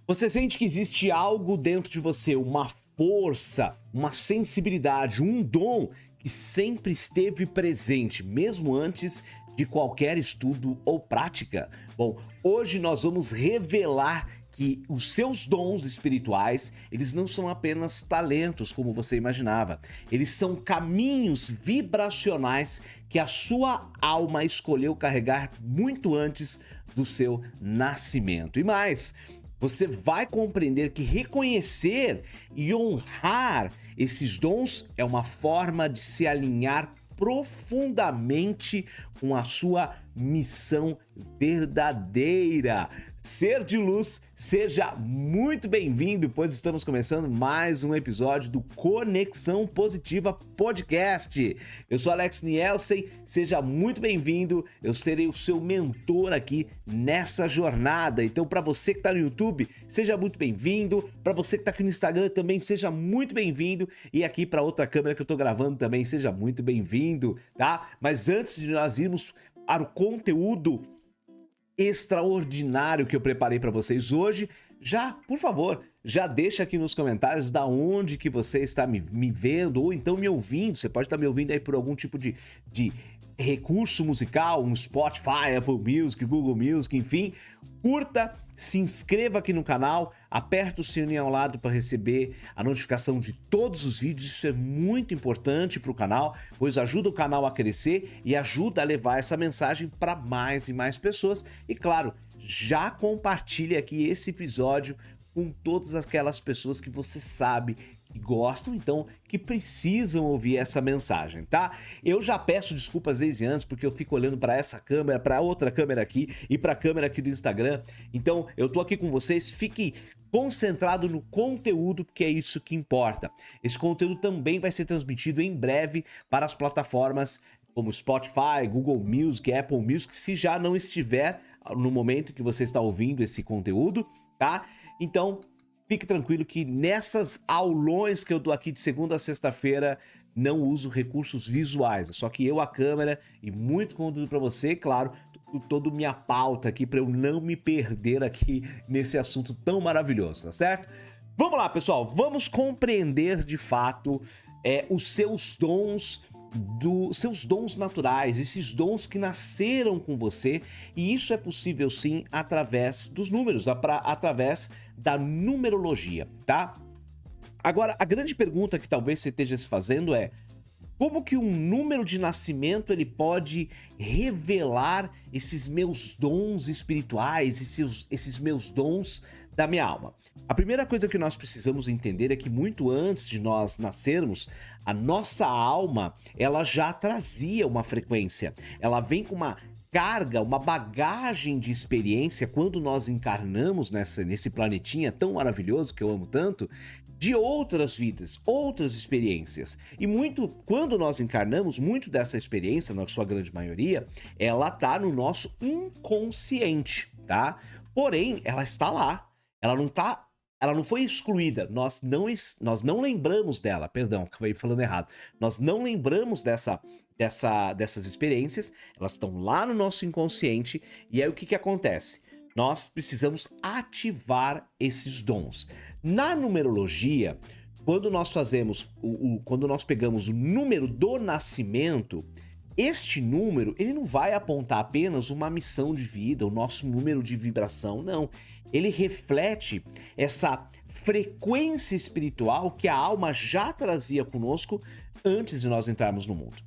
Você sente que existe algo dentro de você, uma força, uma sensibilidade, um dom que sempre esteve presente, mesmo antes de qualquer estudo ou prática? Bom, hoje nós vamos revelar que os seus dons espirituais, eles não são apenas talentos como você imaginava. Eles são caminhos vibracionais que a sua alma escolheu carregar muito antes do seu nascimento. E mais, você vai compreender que reconhecer e honrar esses dons é uma forma de se alinhar profundamente com a sua missão verdadeira. Ser de luz, seja muito bem-vindo, pois estamos começando mais um episódio do Conexão Positiva Podcast. Eu sou Alex Nielsen, seja muito bem-vindo, eu serei o seu mentor aqui nessa jornada. Então, para você que está no YouTube, seja muito bem-vindo, para você que está aqui no Instagram também, seja muito bem-vindo, e aqui para outra câmera que eu estou gravando também, seja muito bem-vindo, tá? Mas antes de nós irmos para o conteúdo extraordinário que eu preparei para vocês hoje, por favor, já deixa aqui nos comentários da onde que você está me vendo ou então me ouvindo. Você pode estar me ouvindo aí por algum tipo de recurso musical, um Spotify, Apple Music, Google Music, enfim. Curta, se inscreva aqui no canal, aperta o sininho ao lado para receber a notificação de todos os vídeos. Isso é muito importante para o canal, pois ajuda o canal a crescer e ajuda a levar essa mensagem para mais e mais pessoas. E claro, já compartilhe aqui esse episódio com todas aquelas pessoas que você sabe que gostam, então, que precisam ouvir essa mensagem, tá? Eu já peço desculpas desde antes, porque eu fico olhando para essa câmera, para outra câmera aqui e para a câmera aqui do Instagram. Então, eu tô aqui com vocês, fique concentrado no conteúdo, porque é isso que importa. Esse conteúdo também vai ser transmitido em breve para as plataformas como Spotify, Google Music, Apple Music, se já não estiver no momento que você está ouvindo esse conteúdo, tá? Então, fique tranquilo que nessas aulões que eu dou aqui de segunda a sexta-feira, não uso recursos visuais, é só que eu, a câmera e muito conteúdo para você, claro, toda minha pauta aqui para eu não me perder aqui nesse assunto tão maravilhoso, tá certo? Vamos lá, pessoal, vamos compreender de fato os seus dons, seus dons naturais, esses dons que nasceram com você, e isso é possível sim através dos números, através da numerologia, tá? Agora, a grande pergunta que talvez você esteja se fazendo é: como que um número de nascimento ele pode revelar esses meus dons espirituais, esses meus dons da minha alma? A primeira coisa que nós precisamos entender é que muito antes de nós nascermos, a nossa alma, ela já trazia uma frequência. Ela vem com uma carga, uma bagagem de experiência quando nós encarnamos nesse planetinha tão maravilhoso que eu amo tanto, de outras vidas, outras experiências. E quando nós encarnamos, muito dessa experiência, na sua grande maioria, ela tá no nosso inconsciente, tá? Porém, ela está lá. Ela não foi excluída, nós não lembramos dela, perdão, acabei falando errado. Nós não lembramos dessas experiências, elas estão lá no nosso inconsciente, e aí o que acontece? Nós precisamos ativar esses dons. Na numerologia, quando nós quando nós pegamos o número do nascimento, este número, ele não vai apontar apenas uma missão de vida, o nosso número de vibração, não. Ele reflete essa frequência espiritual que a alma já trazia conosco antes de nós entrarmos no mundo.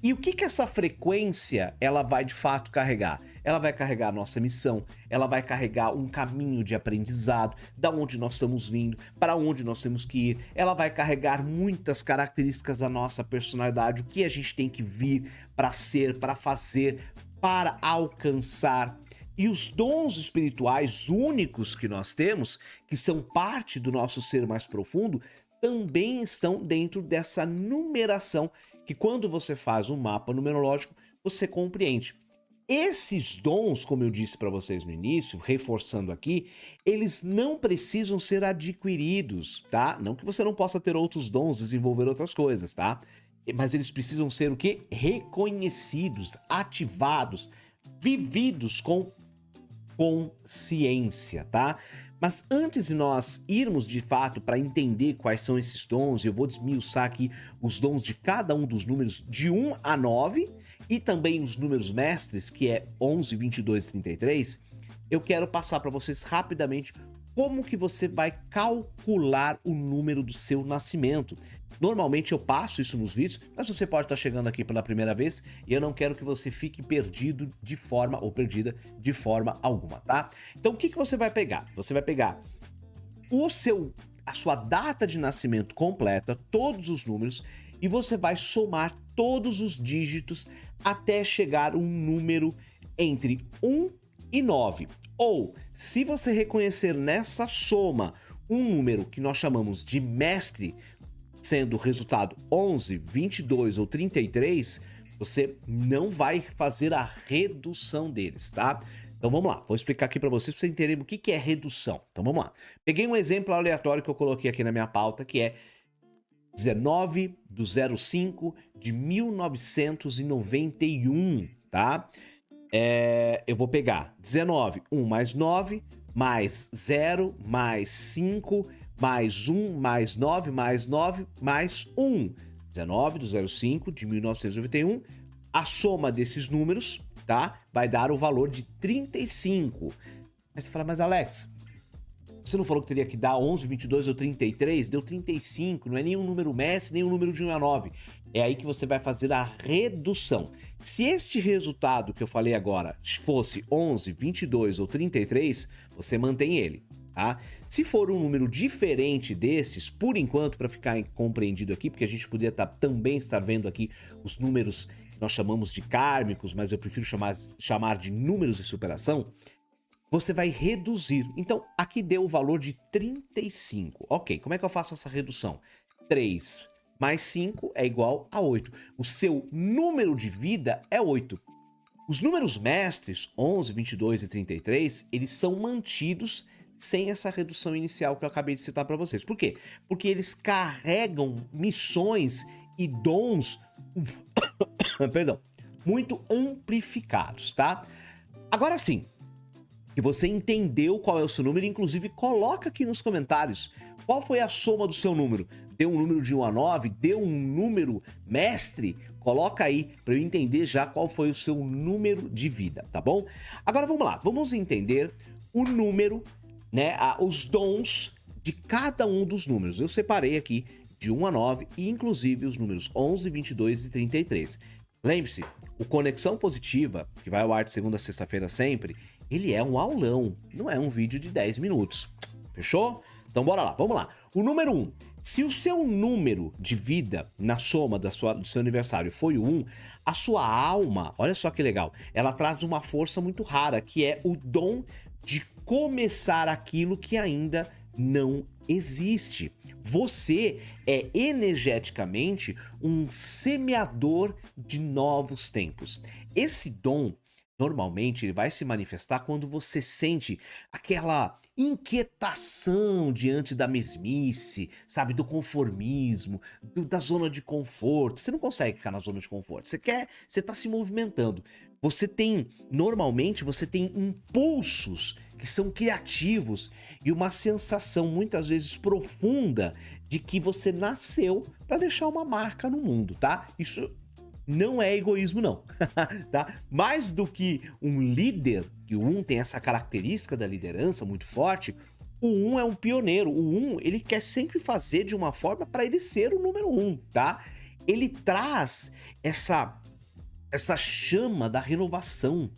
E o que essa frequência ela vai de fato carregar? Ela vai carregar a nossa missão, ela vai carregar um caminho de aprendizado, da onde nós estamos vindo, para onde nós temos que ir. Ela vai carregar muitas características da nossa personalidade, o que a gente tem que vir para ser, para fazer, para alcançar. E os dons espirituais únicos que nós temos, que são parte do nosso ser mais profundo, também estão dentro dessa numeração, que quando você faz um mapa numerológico, você compreende. Esses dons, como eu disse para vocês no início, reforçando aqui, eles não precisam ser adquiridos, tá? Não que você não possa ter outros dons, desenvolver outras coisas, tá? Mas eles precisam ser o quê? Reconhecidos, ativados, vividos com consciência, tá? Mas antes de nós irmos de fato para entender quais são esses dons, eu vou desmiuçar aqui os dons de cada um dos números de 1 a 9 e também os números mestres, que é 11, 22 e 33. Eu quero passar para vocês rapidamente como que você vai calcular o número do seu nascimento. Normalmente eu passo isso nos vídeos, mas você pode estar chegando aqui pela primeira vez e eu não quero que você fique perdido de forma ou perdida de forma alguma, tá? Então o que que você vai pegar? Você vai pegar a sua data de nascimento completa, todos os números, e você vai somar todos os dígitos até chegar um número entre 1 e 9. Ou, se você reconhecer nessa soma um número que nós chamamos de mestre, sendo o resultado 11, 22 ou 33, você não vai fazer a redução deles, tá? Então vamos lá, vou explicar aqui para vocês entenderem o que é redução. Então vamos lá. Peguei um exemplo aleatório que eu coloquei aqui na minha pauta, que é 19 do 05 de 1991, tá? Eu vou pegar 19, 1 mais 9, mais 0, mais 5, mais 1, mais 9, mais 9, mais 1. 19 do 05 de 1991. A soma desses números, tá? Vai dar o valor de 35. Aí você fala, mas Alex, você não falou que teria que dar 11, 22 ou 33? Deu 35, não é nenhum número mestre, nem um número de 1 a 9. É aí que você vai fazer a redução. Se este resultado que eu falei agora fosse 11, 22 ou 33, você mantém ele, tá? Se for um número diferente desses, por enquanto, para ficar compreendido aqui, porque a gente poderia também estar vendo aqui os números que nós chamamos de kármicos, mas eu prefiro chamar de números de superação, você vai reduzir. Então, aqui deu o valor de 35. Ok, como é que eu faço essa redução? 3 mais 5 é igual a 8. O seu número de vida é 8. Os números mestres, 11, 22 e 33, eles são mantidos sem essa redução inicial que eu acabei de citar para vocês. Por quê? Porque eles carregam missões e dons perdão, muito amplificados, tá? Agora sim, que você entendeu qual é o seu número, inclusive coloca aqui nos comentários qual foi a soma do seu número. Deu um número de 1 a 9? Deu um número mestre? Coloca aí para eu entender já qual foi o seu número de vida, tá bom? Agora vamos lá, vamos entender o número, né, os dons de cada um dos números. Eu separei aqui de 1 a 9 e inclusive os números 11, 22 e 33. Lembre-se, o Conexão Positiva, que vai ao ar de segunda a sexta-feira sempre, ele é um aulão, não é um vídeo de 10 minutos. Fechou? Então bora lá, vamos lá. O número 1. Se o seu número de vida na soma do seu aniversário foi o 1, a sua alma, olha só que legal, ela traz uma força muito rara, que é o dom de começar aquilo que ainda não existe. Você é energeticamente um semeador de novos tempos. Esse dom, normalmente, ele vai se manifestar quando você sente aquela inquietação diante da mesmice, sabe, do conformismo, da zona de conforto. Você não consegue ficar na zona de conforto. Você tá se movimentando. Normalmente, você tem impulsos que são criativos e uma sensação muitas vezes profunda de que você nasceu para deixar uma marca no mundo, tá? Isso não é egoísmo, não, tá? Mais do que um líder, que o 1 tem essa característica da liderança muito forte, o 1 é um pioneiro. O 1, ele quer sempre fazer de uma forma para ele ser o número 1, tá? Ele traz essa chama da renovação,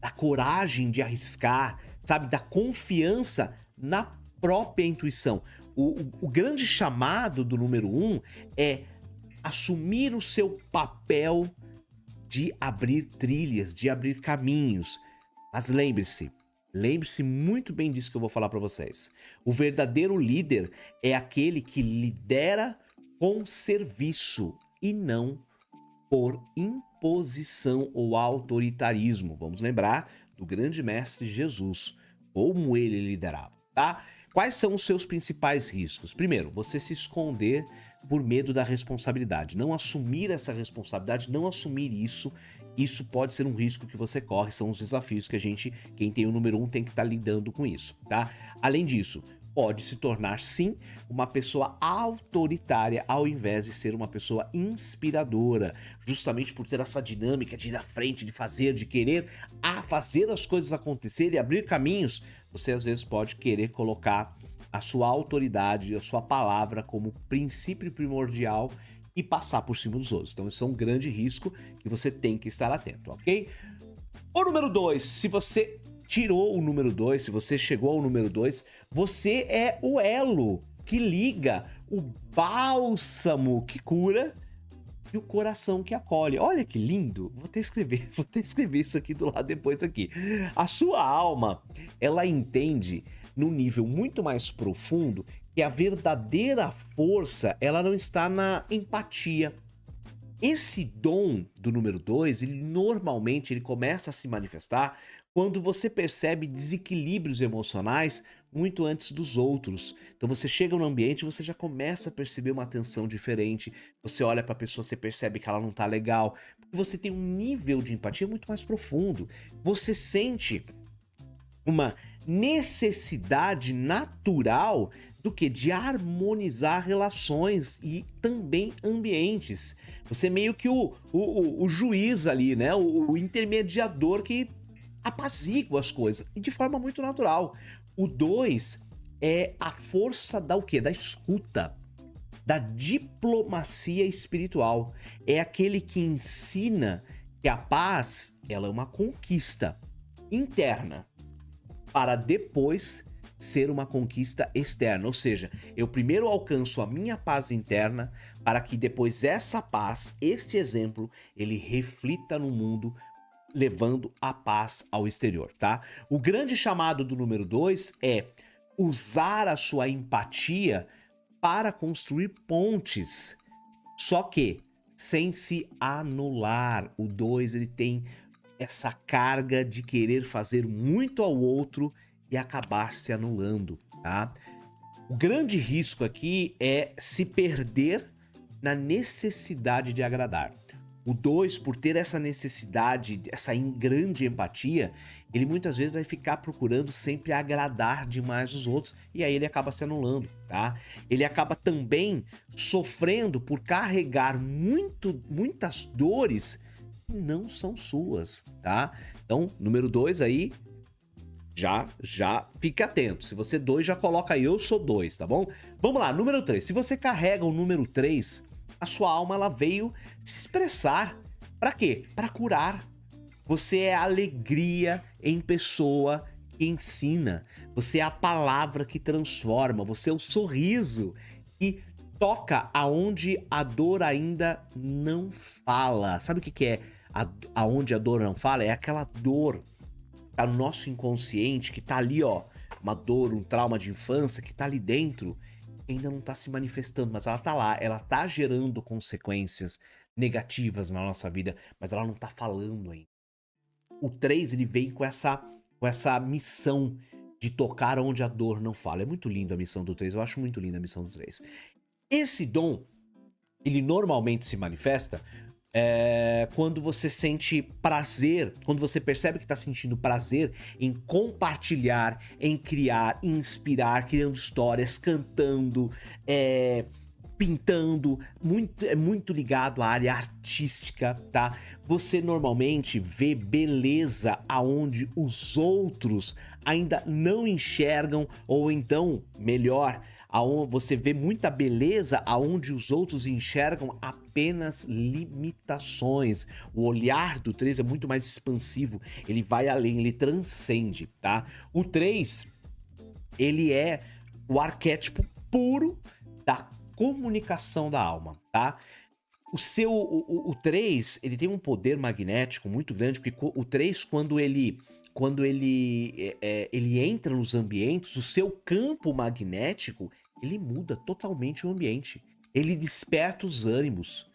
da coragem de arriscar, sabe? Da confiança na própria intuição. O grande chamado do número 1 é assumir o seu papel de abrir trilhas, de abrir caminhos. Mas lembre-se muito bem disso que eu vou falar para vocês. O verdadeiro líder é aquele que lidera com serviço e não por imposição ou autoritarismo. Vamos lembrar do grande mestre Jesus, como ele liderava, tá? Quais são os seus principais riscos? Primeiro, você se esconder por medo da responsabilidade. Não assumir essa responsabilidade, não assumir isso. Isso pode ser um risco que você corre, são os desafios que quem tem o número 1 tem que estar lidando com isso, tá? Além disso, pode se tornar, sim, uma pessoa autoritária ao invés de ser uma pessoa inspiradora, justamente por ter essa dinâmica de ir à frente, de fazer, de querer fazer as coisas acontecerem e abrir caminhos. Você às vezes pode querer colocar a sua autoridade, a sua palavra como princípio primordial e passar por cima dos outros. Então esse é um grande risco que você tem que estar atento, ok? O número 2, se você tirou o número 2, se você chegou ao número 2, você é o elo que liga o bálsamo que cura e o coração que acolhe. Olha que lindo! Vou até escrever isso aqui do lado depois aqui. A sua alma, ela entende num nível muito mais profundo que a verdadeira força, ela não está na empatia. Esse dom do número 2, ele normalmente começa a se manifestar quando você percebe desequilíbrios emocionais muito antes dos outros. Então você chega no ambiente e você já começa a perceber uma tensão diferente. Você olha para a pessoa, você percebe que ela não tá legal. Porque você tem um nível de empatia muito mais profundo. Você sente uma necessidade natural do que de harmonizar relações e também ambientes. Você é meio que o juiz ali, né? O intermediador que apazigua as coisas e de forma muito natural. O 2 é a força da o quê? Da escuta, da diplomacia espiritual. É aquele que ensina que a paz, ela é uma conquista interna para depois ser uma conquista externa, ou seja, eu primeiro alcanço a minha paz interna para que depois essa paz, este exemplo, ele reflita no mundo, levando a paz ao exterior, tá? O grande chamado do número 2 é usar a sua empatia para construir pontes, só que sem se anular. O 2 ele tem essa carga de querer fazer muito ao outro e acabar se anulando, tá? O grande risco aqui é se perder na necessidade de agradar. O 2, por ter essa necessidade, essa grande empatia, ele muitas vezes vai ficar procurando sempre agradar demais os outros e aí ele acaba se anulando, tá? Ele acaba também sofrendo por carregar muitas dores que não são suas, tá? Então, número 2 aí, já fique atento. Se você 2, já coloca aí, eu sou 2, tá bom? Vamos lá, número 3. Se você carrega o número 3, a sua alma ela veio se expressar. Para quê? Para curar. Você é a alegria em pessoa que ensina. Você é a palavra que transforma. Você é o sorriso que toca aonde a dor ainda não fala. Sabe o que é aonde a dor não fala? É aquela dor tá no nosso inconsciente, que tá ali, ó, uma dor, um trauma de infância que tá ali dentro, ainda não tá se manifestando, mas ela tá lá, ela tá gerando consequências negativas na nossa vida, mas ela não tá falando ainda. O 3, ele vem com essa missão de tocar onde a dor não fala. É muito lindo a missão do 3, eu acho muito linda a missão do 3. Esse dom, ele normalmente se manifesta quando você sente prazer, quando você percebe que está sentindo prazer em compartilhar, em criar, em inspirar, criando histórias, cantando, pintando, é muito ligado à área artística, tá? Você normalmente vê beleza aonde os outros ainda não enxergam, ou então, melhor, você vê muita beleza aonde os outros enxergam apenas limitações. O olhar do 3 é muito mais expansivo, ele vai além, ele transcende, tá? O 3, ele é o arquétipo puro da comunicação da alma, tá? O 3, ele tem um poder magnético muito grande, porque o 3, quando ele entra nos ambientes, o seu campo magnético, ele muda totalmente o ambiente. Ele desperta os ânimos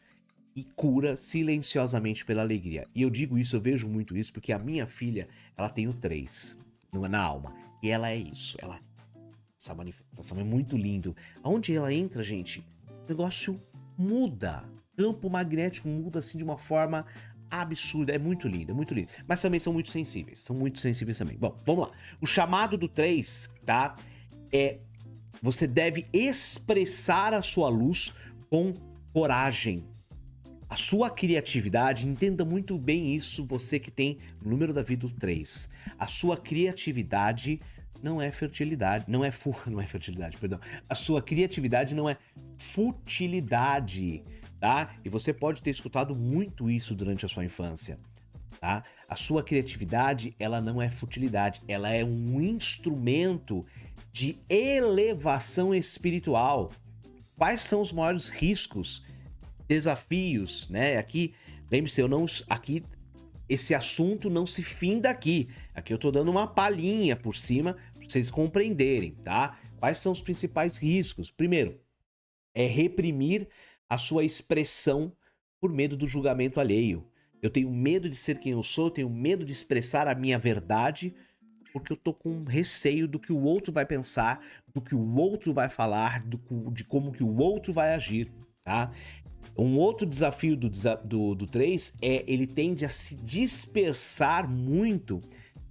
e cura silenciosamente pela alegria. E eu digo isso, eu vejo muito isso, porque a minha filha, ela tem o 3 na alma. E ela é isso, ela essa manifestação, é muito lindo. Aonde ela entra, gente, o negócio muda. Campo magnético muda assim de uma forma absurda. É muito lindo, é muito lindo. Mas também são muito sensíveis. São muito sensíveis também. Bom, vamos lá. O chamado do 3, tá? É você deve expressar a sua luz com coragem. A sua criatividade, entenda muito bem isso, você que tem o número da vida do 3. A sua criatividade não é fertilidade, não é fertilidade, perdão. A sua criatividade não é futilidade, tá? E você pode ter escutado muito isso durante a sua infância, tá? A sua criatividade, ela não é futilidade, ela é um instrumento de elevação espiritual. Quais são os maiores riscos, desafios, né? Aqui, lembre-se, esse assunto não se finda aqui. Aqui eu tô dando uma palhinha por cima para vocês compreenderem, tá? Quais são os principais riscos? Primeiro, é reprimir a sua expressão por medo do julgamento alheio. Eu tenho medo de ser quem eu sou, eu tenho medo de expressar a minha verdade, porque eu tô com receio do que o outro vai pensar, do que o outro vai falar, de como que o outro vai agir, tá? Um outro desafio do 3 é ele tende a se dispersar muito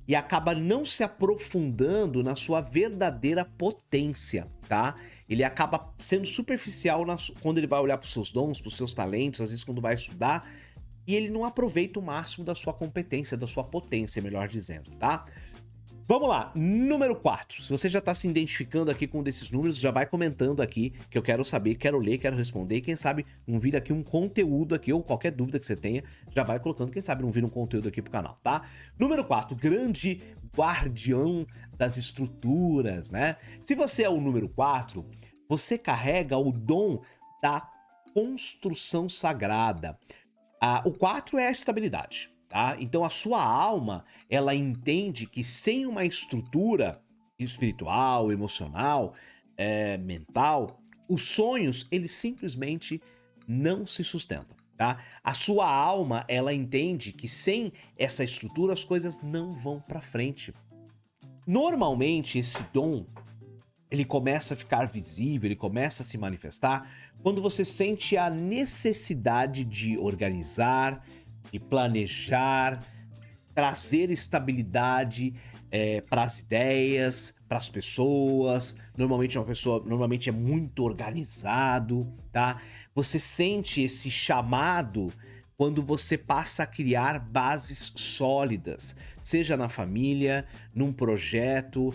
e acaba não se aprofundando na sua verdadeira potência, tá? Ele acaba sendo superficial quando ele vai olhar para os seus dons, para os seus talentos, às vezes quando vai estudar, e ele não aproveita o máximo da sua competência, da sua potência, melhor dizendo, tá? Vamos lá, número 4. Se você já está se identificando aqui com um desses números, já vai comentando aqui, que eu quero saber, quero ler, quero responder. E quem sabe não vira aqui um conteúdo aqui, ou qualquer dúvida que você tenha, já vai colocando, quem sabe não vira um conteúdo aqui pro canal, tá? Número 4, grande guardião das estruturas, né? Se você é o número 4, você carrega o dom da construção sagrada. O 4 é a estabilidade. Tá? Então a sua alma, ela entende que sem uma estrutura espiritual, emocional, mental, os sonhos, eles simplesmente não se sustentam, tá? A sua alma, ela entende que sem essa estrutura as coisas não vão para frente. Normalmente esse dom, ele começa a ficar visível, ele começa a se manifestar quando você sente a necessidade de organizar, de planejar, trazer estabilidade para as ideias, para as pessoas. Normalmente é muito organizado, tá? Você sente esse chamado quando você passa a criar bases sólidas, seja na família, num projeto,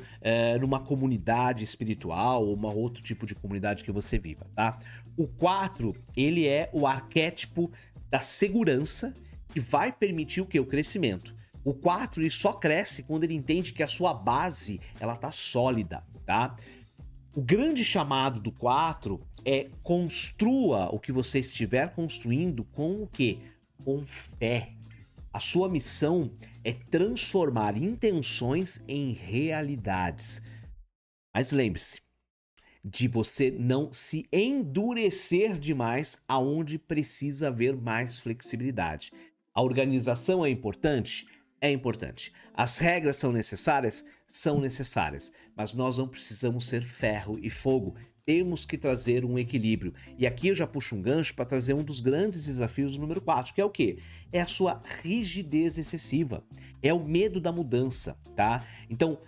numa comunidade espiritual ou uma outro tipo de comunidade que você viva, tá? O 4, ele é o arquétipo da segurança, que vai permitir o quê? O crescimento. O 4, ele só cresce quando ele entende que a sua base, ela tá sólida, tá? O grande chamado do 4 é construa o que você estiver construindo com o quê? Com fé. A sua missão é transformar intenções em realidades. Mas lembre-se de você não se endurecer demais aonde precisa haver mais flexibilidade. A organização é importante? É importante. As regras são necessárias? São necessárias. Mas nós não precisamos ser ferro e fogo. Temos que trazer um equilíbrio. E aqui eu já puxo um gancho para trazer um dos grandes desafios do número 4, que é o quê? É a sua rigidez excessiva. É o medo da mudança, tá? Então,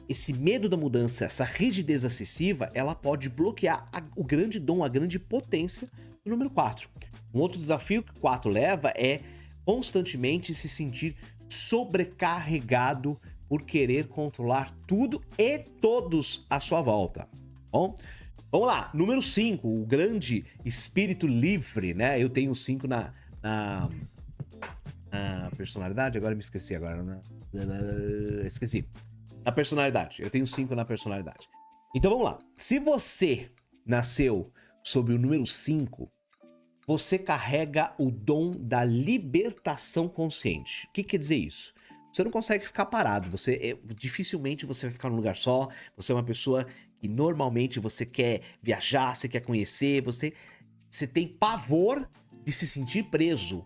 esse medo da mudança, essa rigidez excessiva, ela pode bloquear o grande dom, a grande potência do número 4. Um outro desafio que o 4 leva é constantemente se sentir sobrecarregado por querer controlar tudo e todos à sua volta. Bom, vamos lá. Número 5, o grande espírito livre, né? Eu tenho 5 na personalidade, agora me esqueci agora, né? Esqueci. Na personalidade, eu tenho 5 na personalidade. Então vamos lá. Se você nasceu sob o número 5, você carrega o dom da libertação consciente. O que quer dizer isso? Você não consegue ficar parado, dificilmente você vai ficar num lugar só, você é uma pessoa que normalmente você quer viajar, você quer conhecer, você tem pavor de se sentir preso,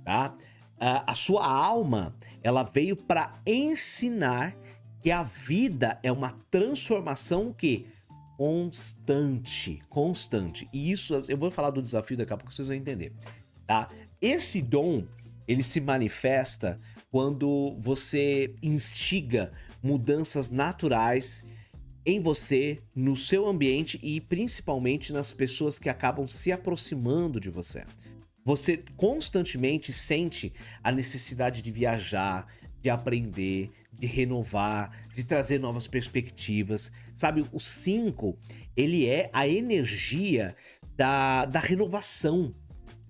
tá? A sua alma, ela veio para ensinar que a vida é uma transformação que constante, constante. E isso, eu vou falar do desafio daqui a pouco, vocês vão entender, tá? Esse dom, ele se manifesta quando você instiga mudanças naturais em você, no seu ambiente e principalmente nas pessoas que acabam se aproximando de você. Você constantemente sente a necessidade de viajar, de aprender, de renovar, de trazer novas perspectivas. Sabe, o 5 ele é a energia da renovação.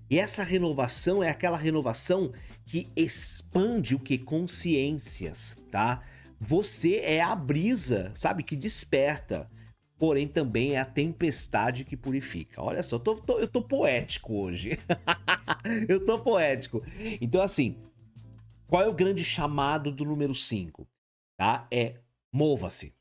E essa renovação é aquela renovação que expande o que? Consciências, tá? Você é a brisa, sabe, que desperta. Porém, também é a tempestade que purifica. Olha só, eu tô poético hoje. Eu tô poético. Então, assim, qual é o grande chamado do número 5? Tá? É mova-se,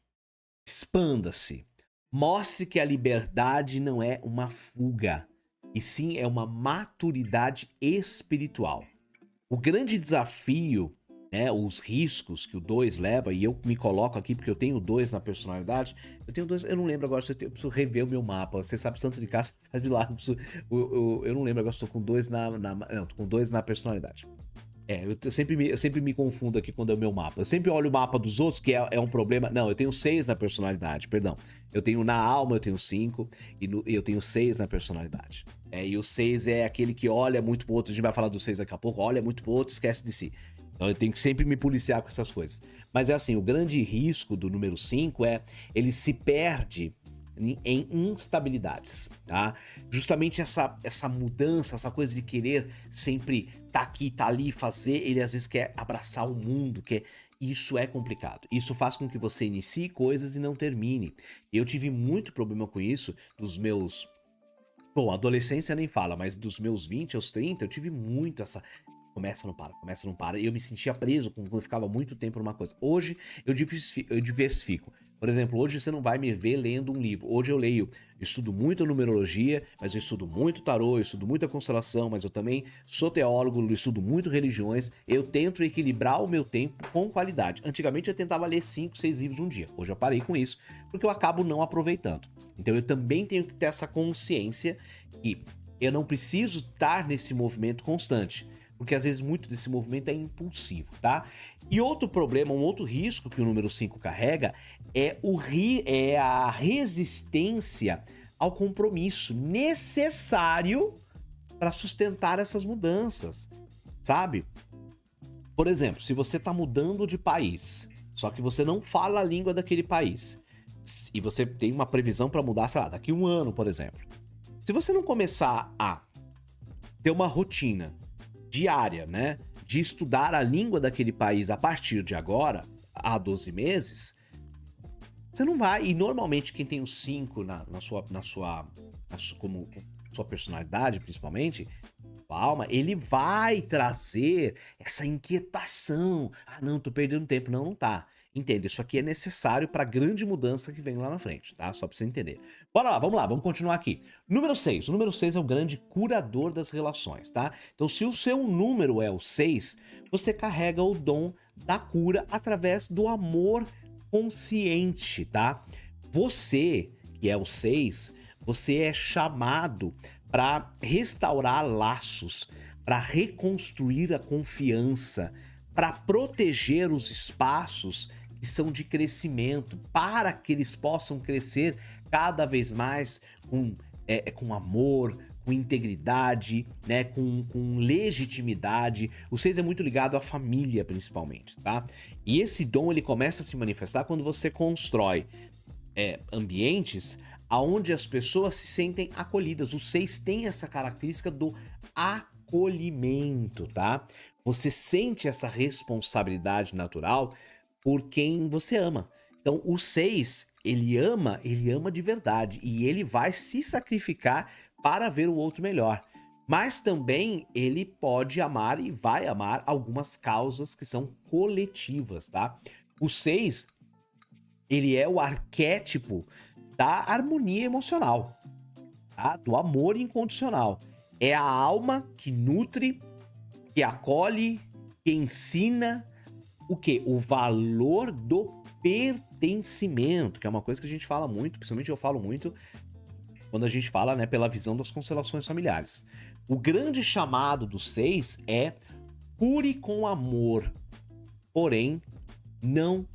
expanda-se, mostre que a liberdade não é uma fuga, e sim é uma maturidade espiritual. O grande desafio, né, os riscos que o 2 leva, e eu me coloco aqui porque eu tenho 2 na personalidade, eu não lembro agora, eu preciso rever o meu mapa, você sabe, santo de casa, faz de lá, eu não lembro agora se estou com 2 não, tô com 2 na personalidade. Eu sempre me confundo aqui quando é o meu mapa. Eu sempre olho o mapa dos outros, que é um problema. Não, eu tenho 6 na personalidade, perdão. Eu tenho na alma, eu tenho 5, e eu tenho 6 na personalidade. E o 6 é aquele que olha muito pro outro, a gente vai falar do 6 daqui a pouco, olha muito pro outro, esquece de si. Então eu tenho que sempre me policiar com essas coisas. Mas é assim, o grande risco do número 5 é ele se perde em instabilidades, tá? Justamente essa mudança, essa coisa de querer sempre tá aqui, tá ali, fazer, ele às vezes quer abraçar o mundo, isso é complicado. Isso faz com que você inicie coisas e não termine. Eu tive muito problema com isso dos meus... Bom, adolescência nem fala, mas dos meus 20 aos 30, eu tive muito essa... Começa, não para, começa, não para. E eu me sentia preso quando eu ficava muito tempo numa coisa. Hoje, eu diversifico. Por exemplo, hoje você não vai me ver lendo um livro. Hoje eu leio, eu estudo muito numerologia, mas eu estudo muito tarô, eu estudo muita constelação, mas eu também sou teólogo, eu estudo muito religiões. Eu tento equilibrar o meu tempo com qualidade. Antigamente eu tentava ler 5, 6 livros um dia. Hoje eu parei com isso, porque eu acabo não aproveitando. Então eu também tenho que ter essa consciência que eu não preciso estar nesse movimento constante. Porque às vezes muito desse movimento é impulsivo, tá? E outro problema, um outro risco que o número 5 carrega é a resistência ao compromisso necessário para sustentar essas mudanças, sabe? Por exemplo, se você tá mudando de país, só que você não fala a língua daquele país, e você tem uma previsão para mudar, sei lá, daqui a um ano, por exemplo. Se você não começar a ter uma rotina diária, né, de estudar a língua daquele país a partir de agora, há 12 meses, você não vai. E normalmente quem tem o 5 como sua personalidade, principalmente, alma, ele vai trazer essa inquietação. Ah, não, tô perdendo tempo. Não, não tá. Entenda, isso aqui é necessário para a grande mudança que vem lá na frente, tá? Só para você entender. Bora lá, vamos continuar aqui. Número 6. O número 6 é o grande curador das relações, tá? Então, se o seu número é o 6, você carrega o dom da cura através do amor consciente, tá? Você, que é o 6, você é chamado para restaurar laços, para reconstruir a confiança, para proteger os espaços que são de crescimento, para que eles possam crescer cada vez mais com amor, com integridade, né, com legitimidade. O 6 é muito ligado à família, principalmente, tá? E esse dom, ele começa a se manifestar quando você constrói ambientes onde as pessoas se sentem acolhidas. O 6 tem essa característica do acolhimento, tá? Você sente essa responsabilidade natural por quem você ama. Então, o 6, ele ama de verdade e ele vai se sacrificar para ver o outro melhor. Mas também ele pode amar e vai amar algumas causas que são coletivas, tá? O 6, ele é o arquétipo da harmonia emocional, tá? Do amor incondicional. É a alma que nutre, que acolhe, que ensina o quê? O valor do pertencimento, que é uma coisa que a gente fala muito, principalmente eu falo muito, quando a gente fala, né, pela visão das constelações familiares. O grande chamado do 6 é cure com amor, porém, não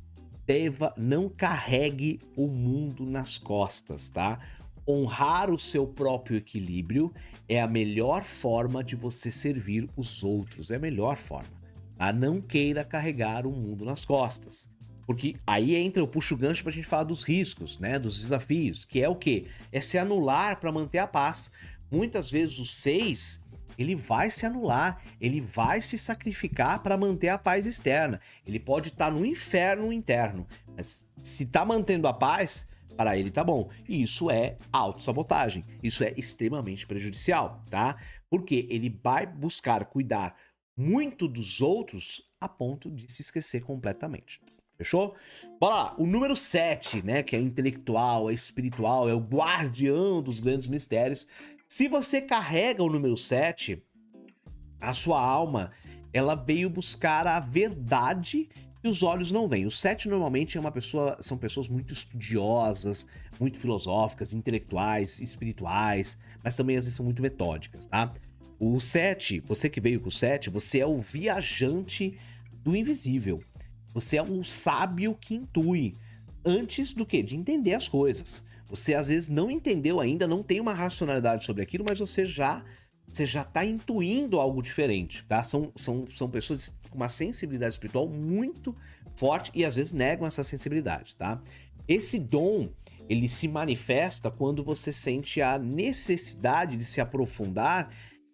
carregue o mundo nas costas, tá? Honrar o seu próprio equilíbrio é a melhor forma de você servir os outros, é a melhor forma. Tá? Não queira carregar o mundo nas costas. Porque aí entra, eu puxo o gancho pra gente falar dos riscos, né? Dos desafios, que é o quê? É se anular para manter a paz. Muitas vezes o 6, ele vai se anular, ele vai se sacrificar para manter a paz externa. Ele pode estar no inferno interno, mas se tá mantendo a paz, para ele tá bom. E isso é autossabotagem, isso é extremamente prejudicial, tá? Porque ele vai buscar cuidar muito dos outros a ponto de se esquecer completamente. Fechou? Bora lá, o número 7, né, que é intelectual, é espiritual, é o guardião dos grandes mistérios. Se você carrega o número 7, a sua alma, ela veio buscar a verdade que os olhos não veem. O 7 normalmente são pessoas muito estudiosas, muito filosóficas, intelectuais, espirituais, mas também às vezes são muito metódicas, tá? O 7, você que veio com o 7, você é o viajante do invisível. Você é um sábio que intui, antes do que? De entender as coisas. Você às vezes não entendeu ainda, não tem uma racionalidade sobre aquilo, mas você já tá intuindo algo diferente, tá? São pessoas com uma sensibilidade espiritual muito forte e às vezes negam essa sensibilidade, tá? Esse dom, ele se manifesta quando você sente a necessidade de se aprofundar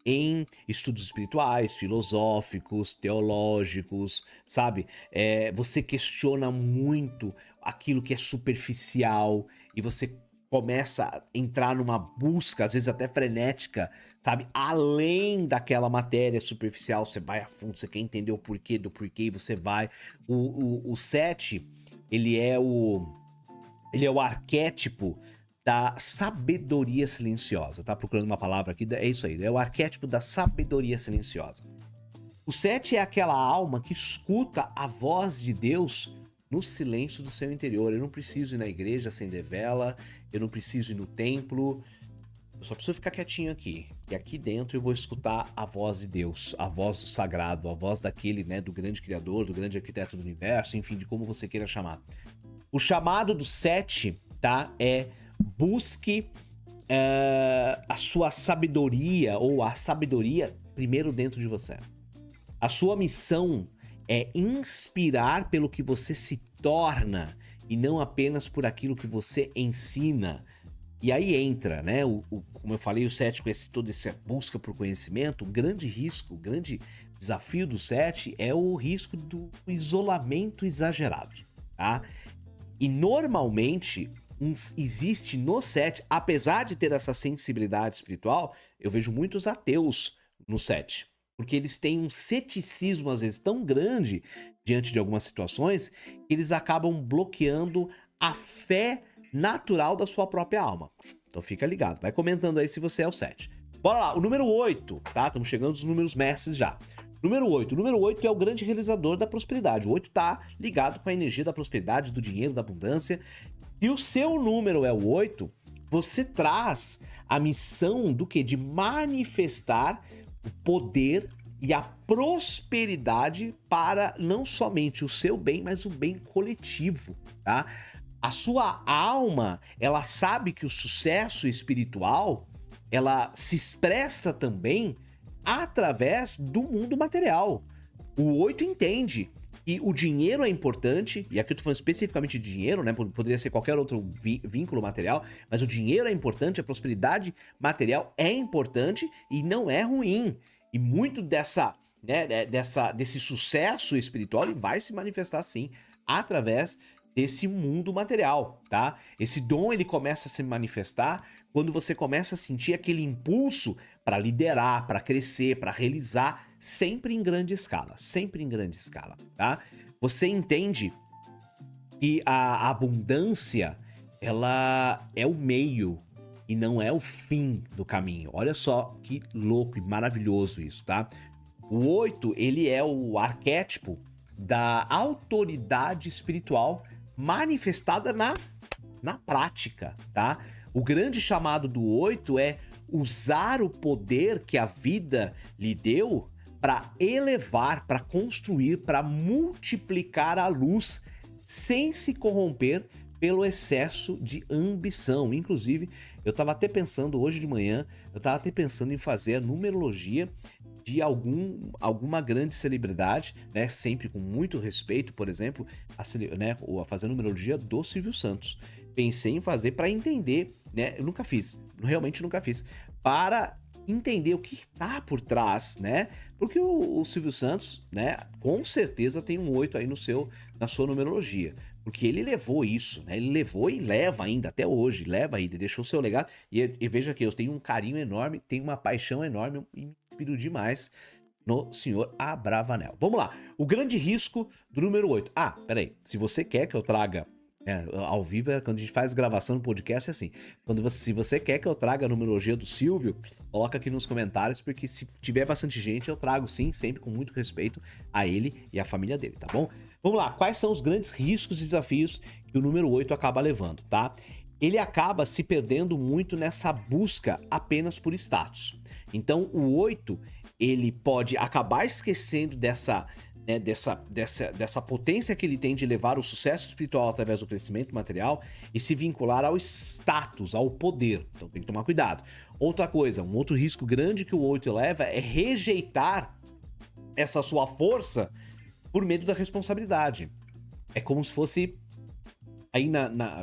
em estudos espirituais, filosóficos, teológicos, sabe? Você questiona muito aquilo que é superficial e você começa a entrar numa busca, às vezes até frenética, sabe? Além daquela matéria superficial, você vai a fundo, você quer entender o porquê do porquê e você vai. O 7, ele é o arquétipo da sabedoria silenciosa, tá? Procurando uma palavra aqui, é isso aí, é o arquétipo da sabedoria silenciosa. O 7 é aquela alma que escuta a voz de Deus no silêncio do seu interior. Eu não preciso ir na igreja acender vela, eu não preciso ir no templo, eu só preciso ficar quietinho aqui. E aqui dentro eu vou escutar a voz de Deus, a voz do sagrado, a voz daquele, né, do grande criador, do grande arquiteto do universo, enfim, de como você queira chamar. O chamado do 7, tá, é busque a sua sabedoria, ou a sabedoria primeiro dentro de você. A sua missão é inspirar pelo que você se torna e não apenas por aquilo que você ensina. E aí entra, né, como eu falei, o 7 com toda essa busca por conhecimento. O grande risco, o grande desafio do 7 é o risco do isolamento exagerado, tá? E normalmente existe no 7, apesar de ter essa sensibilidade espiritual, eu vejo muitos ateus no 7. Porque eles têm um ceticismo, às vezes, tão grande diante de algumas situações, que eles acabam bloqueando a fé natural da sua própria alma. Então fica ligado, vai comentando aí se você é o 7. Bora lá, o número 8, tá? Estamos chegando nos números mestres já. Número 8. O número 8 é o grande realizador da prosperidade. O 8 tá ligado com a energia da prosperidade, do dinheiro, da abundância. E o seu número é o 8, você traz a missão do quê? De manifestar o poder e a prosperidade para não somente o seu bem, mas o bem coletivo, tá? A sua alma, ela sabe que o sucesso espiritual, ela se expressa também através do mundo material. O 8 entende que o dinheiro é importante, e aqui eu tô falando especificamente de dinheiro, né? Poderia ser qualquer outro vínculo material, mas o dinheiro é importante, a prosperidade material é importante e não é ruim. E muito desse sucesso espiritual ele vai se manifestar sim através desse mundo material, tá? Esse dom ele começa a se manifestar quando você começa a sentir aquele impulso para liderar, para crescer, para realizar, sempre em grande escala, tá? Você entende que a abundância, ela é o meio e não é o fim do caminho. Olha só que louco e maravilhoso isso, tá? O 8, ele é o arquétipo da autoridade espiritual manifestada na prática, tá? O grande chamado do 8 é usar o poder que a vida lhe deu para elevar, para construir, para multiplicar a luz sem se corromper pelo excesso de ambição. Inclusive, eu estava até pensando hoje de manhã, em fazer a numerologia de alguma grande celebridade, né? Sempre com muito respeito, por exemplo, a fazer a numerologia do Silvio Santos. Pensei em fazer para entender, né? Eu nunca fiz, realmente nunca fiz, para entender o que tá por trás, né? Porque o Silvio Santos, né, com certeza tem um 8 aí na sua numerologia. Porque ele levou isso, né? Ele levou e leva ainda, até hoje, leva ainda, deixou seu legado. E veja que eu tenho um carinho enorme, tenho uma paixão enorme e me inspiro demais no senhor Abravanel. Vamos lá, o grande risco do número 8. Ah, peraí, se você quer que eu traga ao vivo, quando a gente faz gravação no podcast, é assim. Se você quer que eu traga a numerologia do Silvio, coloca aqui nos comentários, porque se tiver bastante gente, eu trago sim, sempre com muito respeito a ele e a família dele, tá bom? Vamos lá, quais são os grandes riscos e desafios que o número 8 acaba levando, tá? Ele acaba se perdendo muito nessa busca apenas por status. Então, o 8, ele pode acabar esquecendo dessa potência que ele tem de levar o sucesso espiritual através do crescimento material e se vincular ao status, ao poder. Então tem que tomar cuidado. Outra coisa, um outro risco grande que o 8 leva é rejeitar essa sua força por medo da responsabilidade. É como se fosse... Aí,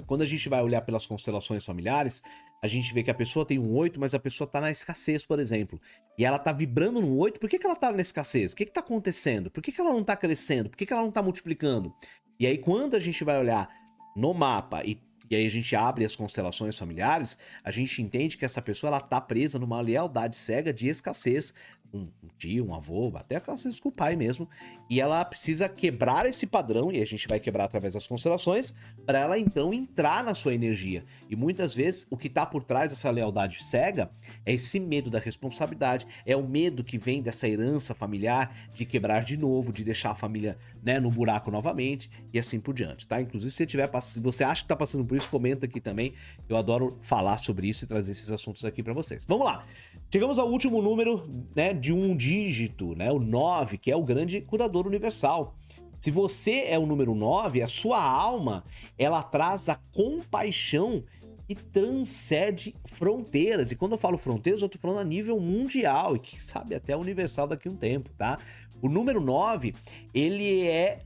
quando a gente vai olhar pelas constelações familiares, a gente vê que a pessoa tem um 8, mas a pessoa tá na escassez, por exemplo. E ela tá vibrando no 8, por que ela tá na escassez? O que tá acontecendo? Por que ela não tá crescendo? Por que ela não tá multiplicando? E aí, quando a gente vai olhar no mapa e aí a gente abre as constelações familiares, a gente entende que essa pessoa ela tá presa numa lealdade cega de escassez, um tio, um avô, até às vezes com o pai mesmo, e ela precisa quebrar esse padrão, e a gente vai quebrar através das constelações, para ela então entrar na sua energia. E muitas vezes o que tá por trás dessa lealdade cega é esse medo da responsabilidade, é o medo que vem dessa herança familiar de quebrar de novo, de deixar a família, né, no buraco novamente, e assim por diante, tá? Inclusive, se você acha que tá passando por isso, comenta aqui também, eu adoro falar sobre isso e trazer esses assuntos aqui para vocês. Vamos lá! Chegamos ao último número, né, de um dígito, né, o 9, que é o grande curador universal. Se você é o número 9, a sua alma, ela traz a compaixão que transcende fronteiras. E quando eu falo fronteiras, eu tô falando a nível mundial e quem sabe até universal daqui a um tempo, tá? O número 9, ele é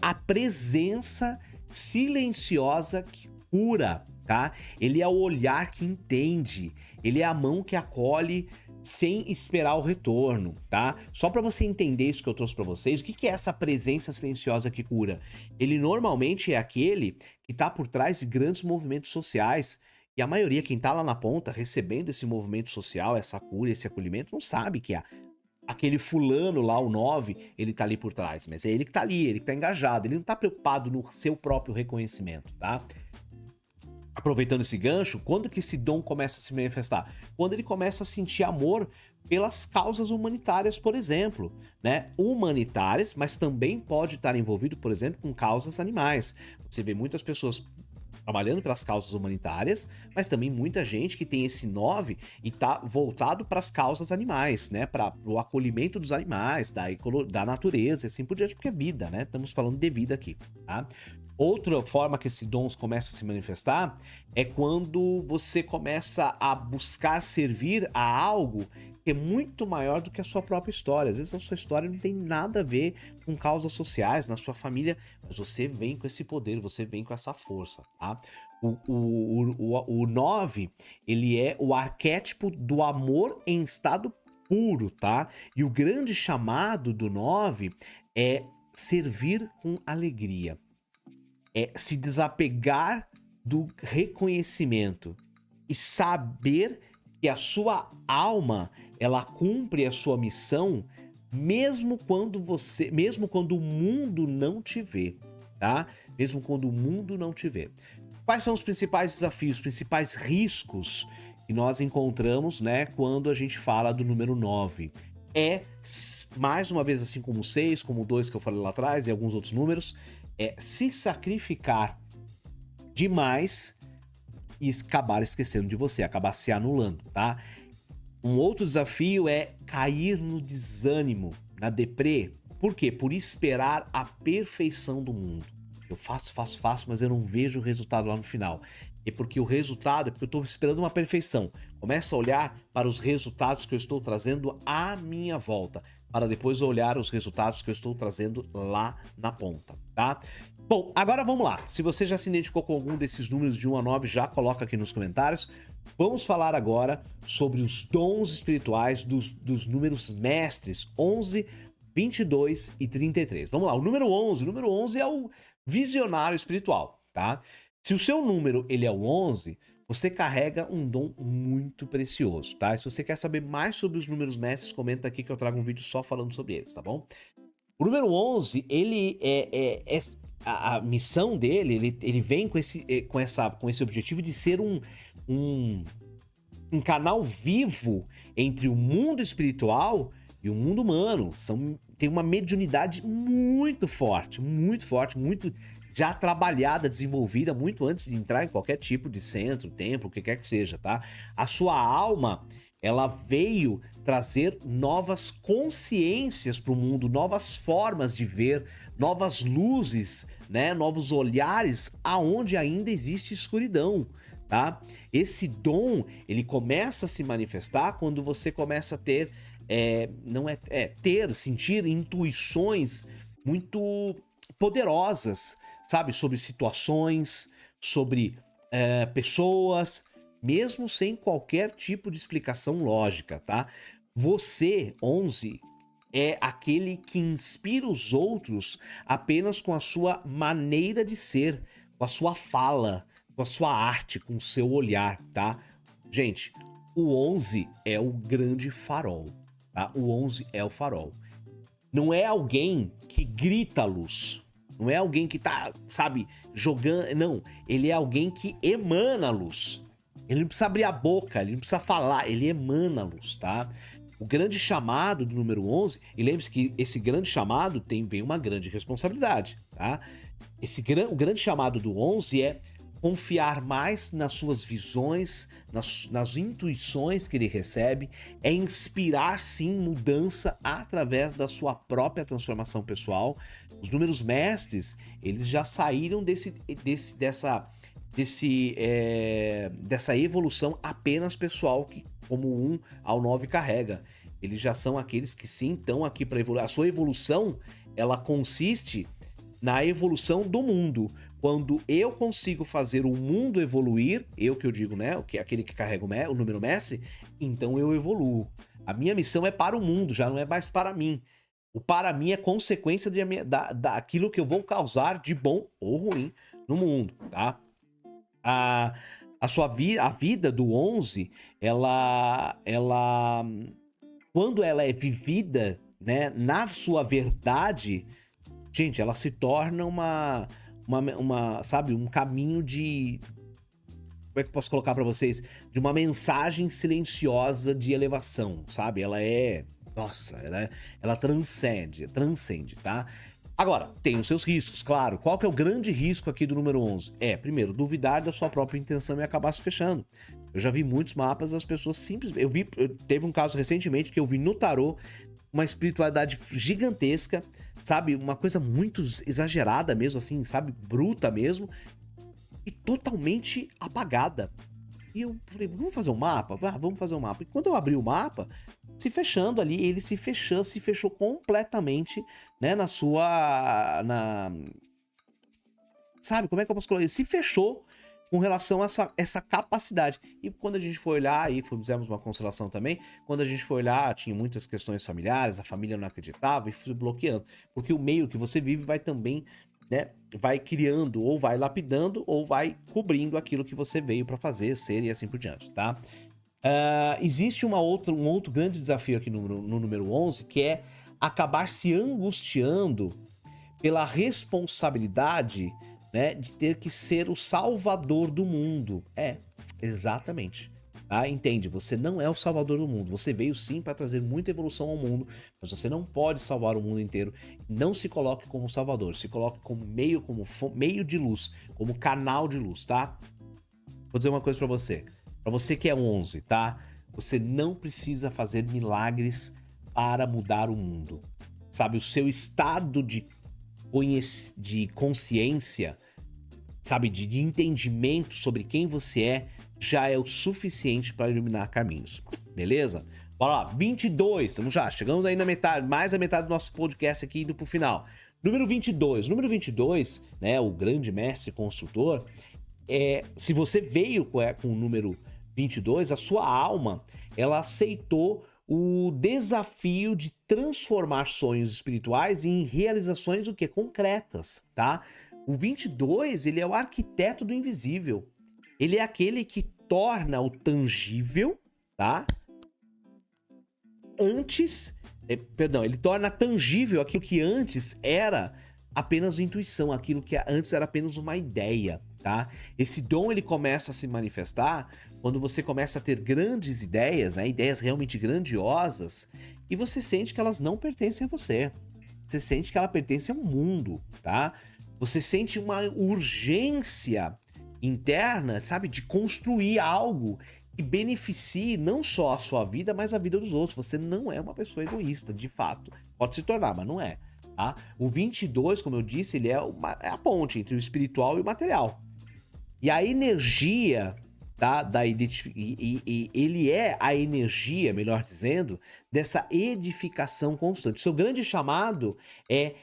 a presença silenciosa que cura, tá? Ele é o olhar que entende, ele é a mão que acolhe sem esperar o retorno, tá? Só para você entender isso que eu trouxe para vocês, o que é essa presença silenciosa que cura? Ele normalmente é aquele que tá por trás de grandes movimentos sociais, e a maioria, quem tá lá na ponta, recebendo esse movimento social, essa cura, esse acolhimento, não sabe que aquele fulano lá, o 9, ele tá ali por trás, mas é ele que tá ali, ele que tá engajado, ele não tá preocupado no seu próprio reconhecimento, tá? Aproveitando esse gancho, quando que esse dom começa a se manifestar? Quando ele começa a sentir amor pelas causas humanitárias, por exemplo, né? Humanitárias, mas também pode estar envolvido, por exemplo, com causas animais. Você vê muitas pessoas trabalhando pelas causas humanitárias, mas também muita gente que tem esse 9 e tá voltado para as causas animais, né? Para o acolhimento dos animais, da natureza, e assim por diante, porque é vida, né? Estamos falando de vida aqui, tá? Outra forma que esse dom começa a se manifestar é quando você começa a buscar servir a algo que é muito maior do que a sua própria história. Às vezes a sua história não tem nada a ver com causas sociais na sua família, mas você vem com esse poder, você vem com essa força, tá? O 9, ele é o arquétipo do amor em estado puro, tá? E o grande chamado do 9 é servir com alegria. É se desapegar do reconhecimento e saber que a sua alma, ela cumpre a sua missão mesmo quando o mundo não te vê, tá? Mesmo quando o mundo não te vê. Quais são os principais desafios, os principais riscos que nós encontramos, né, quando a gente fala do número 9? Mais uma vez, assim como o 6, como o 2 que eu falei lá atrás e alguns outros números, é se sacrificar demais e acabar esquecendo de você, acabar se anulando, tá? Um outro desafio é cair no desânimo, na deprê. Por quê? Por esperar a perfeição do mundo. Eu faço, mas eu não vejo o resultado lá no final. É porque o resultado é porque eu estou esperando uma perfeição. Começa a olhar para os resultados que eu estou trazendo à minha volta, para depois olhar os resultados que eu estou trazendo lá na ponta, tá? Bom, agora vamos lá. Se você já se identificou com algum desses números de 1 a 9, já coloca aqui nos comentários. Vamos falar agora sobre os dons espirituais dos números mestres 11, 22 e 33. Vamos lá, o número 11 é o visionário espiritual, tá? Se o seu número ele é o 11, você carrega um dom muito precioso, tá? Se você quer saber mais sobre os números mestres, comenta aqui que eu trago um vídeo só falando sobre eles, tá bom? O número 11, ele a missão dele, ele vem com esse objetivo de ser um canal vivo entre o mundo espiritual e o mundo humano. Tem uma mediunidade muito forte, muito já trabalhada, desenvolvida muito antes de entrar em qualquer tipo de centro, templo, o que quer que seja, tá? A sua alma, ela veio trazer novas consciências para o mundo, novas formas de ver, novas luzes, né? Novos olhares aonde ainda existe escuridão, tá? Esse dom, ele começa a se manifestar quando você começa a ter, sentir intuições muito poderosas, sabe? Sobre situações, sobre pessoas, mesmo sem qualquer tipo de explicação lógica, tá? Você, 11, é aquele que inspira os outros apenas com a sua maneira de ser, com a sua fala, com a sua arte, com o seu olhar, tá? Gente, o 11 é o grande farol, tá? O 11 é o farol. Não é alguém que grita a luz. Não é alguém que tá, sabe, jogando... Não, ele é alguém que emana a luz. Ele não precisa abrir a boca, ele não precisa falar, ele emana a luz, tá? O grande chamado do número 11, e lembre-se que esse grande chamado vem uma grande responsabilidade, tá? O grande chamado do 11 é confiar mais nas suas visões, nas intuições que ele recebe, é inspirar sim mudança através da sua própria transformação pessoal. Os números mestres, eles já saíram dessa evolução apenas pessoal que como 1 ao 9 carrega. Eles já são aqueles que sim estão aqui para evoluir. A sua evolução, ela consiste na evolução do mundo. Quando eu consigo fazer o mundo evoluir, eu que eu digo, né, que é aquele que carrega o número mestre, então eu evoluo. A minha missão é para o mundo, já não é mais para mim. O para mim é consequência daquilo que eu vou causar de bom ou ruim no mundo, tá? A vida do 11, quando ela é vivida, né, na sua verdade, gente, ela se torna sabe, um caminho de... Como é que eu posso colocar pra vocês? De uma mensagem silenciosa de elevação, sabe? Ela é... Nossa, ela transcende, tá? Agora, tem os seus riscos, claro. Qual que é o grande risco aqui do número 11? Primeiro, duvidar da sua própria intenção e acabar se fechando. Eu já vi muitos mapas, as pessoas simplesmente... Teve um caso recentemente que eu vi no tarô uma espiritualidade gigantesca, sabe? Uma coisa muito exagerada mesmo, assim, sabe? Bruta mesmo. E totalmente apagada. E eu falei, vamos fazer um mapa? Vamos fazer um mapa. E quando eu abri o mapa, se fechando ali, ele se fechou completamente, né? Sabe, como é que eu posso colocar? Ele se fechou com relação a essa capacidade. E quando a gente foi olhar, aí fizemos uma constelação também, quando a gente foi olhar, tinha muitas questões familiares, a família não acreditava e fui bloqueando. Porque o meio que você vive vai também, né, vai criando, ou vai lapidando, ou vai cobrindo aquilo que você veio para fazer, ser e assim por diante, tá? Existe um outro grande desafio aqui no número 11, que é acabar se angustiando pela responsabilidade, né, de ter que ser o salvador do mundo. Exatamente. tá? Entende, você não é o salvador do mundo. Você veio sim para trazer muita evolução ao mundo, mas você não pode salvar o mundo inteiro. Não se coloque como salvador, se coloque como meio de luz, como canal de luz, tá? Vou dizer uma coisa para você que é 11, tá? Você não precisa fazer milagres para mudar o mundo. Sabe, o seu estado de consciência, sabe, de entendimento sobre quem você é, já é o suficiente para iluminar caminhos, beleza? Bora lá, 22, estamos já, chegamos aí na metade, mais a metade do nosso podcast aqui, indo pro final. Número 22, né, o grande mestre construtor, se você veio com o número 22, a sua alma, ela aceitou o desafio de transformar sonhos espirituais em realizações o quê? Concretas, tá? O 22, ele é o arquiteto do invisível. Ele é aquele que torna o tangível, tá? Ele torna tangível aquilo que antes era apenas intuição, aquilo que antes era apenas uma ideia, tá? Esse dom, ele começa a se manifestar quando você começa a ter grandes ideias, né? Ideias realmente grandiosas, e você sente que elas não pertencem a você. Você sente que ela pertence ao mundo, tá? Você sente uma urgência interna, sabe? De construir algo que beneficie não só a sua vida, mas a vida dos outros. Você não é uma pessoa egoísta, de fato. Pode se tornar, mas não é. Tá? O 22, como eu disse, ele é a ponte entre o espiritual e o material. E a energia, tá, ele é a energia, melhor dizendo, dessa edificação constante. Seu grande chamado é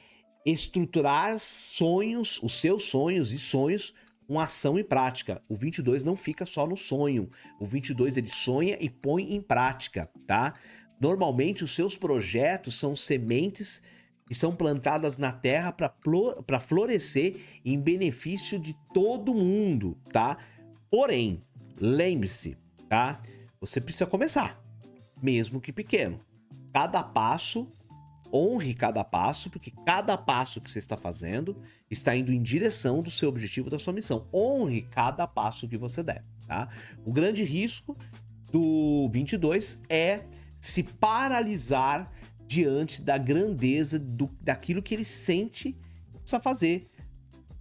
estruturar sonhos, os seus sonhos e sonhos com ação e prática. O 22 não fica só no sonho. O 22, ele sonha e põe em prática, tá? Normalmente, os seus projetos são sementes que são plantadas na terra para florescer em benefício de todo mundo, tá? Porém, lembre-se, tá? Você precisa começar, mesmo que pequeno. Cada passo, honre cada passo, porque cada passo que você está fazendo está indo em direção do seu objetivo, da sua missão. Honre cada passo que você der, tá? O grande risco do 22 é se paralisar diante da grandeza daquilo que ele sente precisa fazer.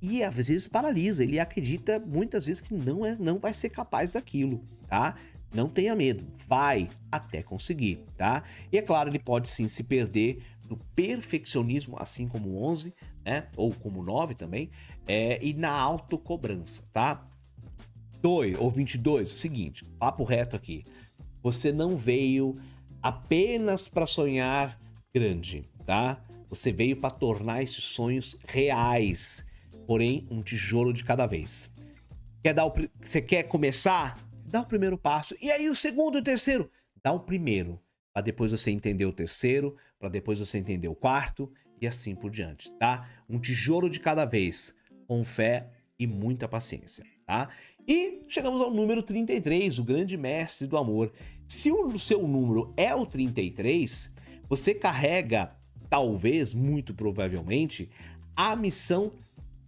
E às vezes paralisa, ele acredita muitas vezes que não vai ser capaz daquilo, tá? Não tenha medo, vai até conseguir, tá? E é claro, ele pode sim se perder no perfeccionismo, assim como o 11, né? Ou como o 9 também, e na autocobrança, tá? 22, é o seguinte, papo reto aqui. Você não veio apenas para sonhar grande, tá? Você veio para tornar esses sonhos reais, porém um tijolo de cada vez. Você quer começar? Dá o primeiro passo. E aí o segundo e o terceiro? Dá o primeiro, para depois você entender o terceiro, para depois você entender o quarto e assim por diante, tá? Um tijolo de cada vez, com fé e muita paciência, tá? E chegamos ao número 33, o grande mestre do amor. Se o seu número é o 33, você carrega, talvez, muito provavelmente, a missão,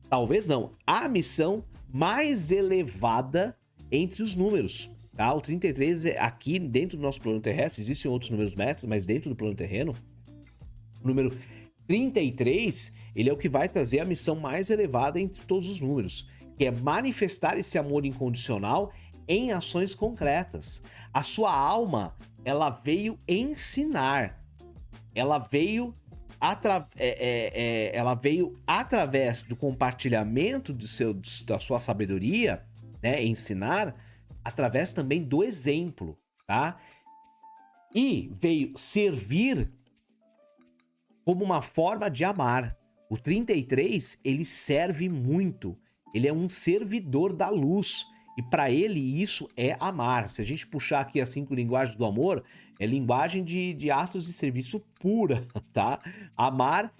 talvez não, a missão mais elevada entre os números, tá? O 33 é aqui dentro do nosso plano terrestre, existem outros números mestres, mas dentro do plano terreno, o número 33, ele é o que vai trazer a missão mais elevada entre todos os números, que é manifestar esse amor incondicional em ações concretas. A sua alma, ela veio ensinar, ela veio através do compartilhamento da sua sabedoria, né, ensinar, através também do exemplo, tá? E veio servir como uma forma de amar. O 33, ele serve muito. Ele é um servidor da luz. E para ele, isso é amar. Se a gente puxar aqui as 5 linguagens do amor, é linguagem de atos de serviço pura, tá? Amar,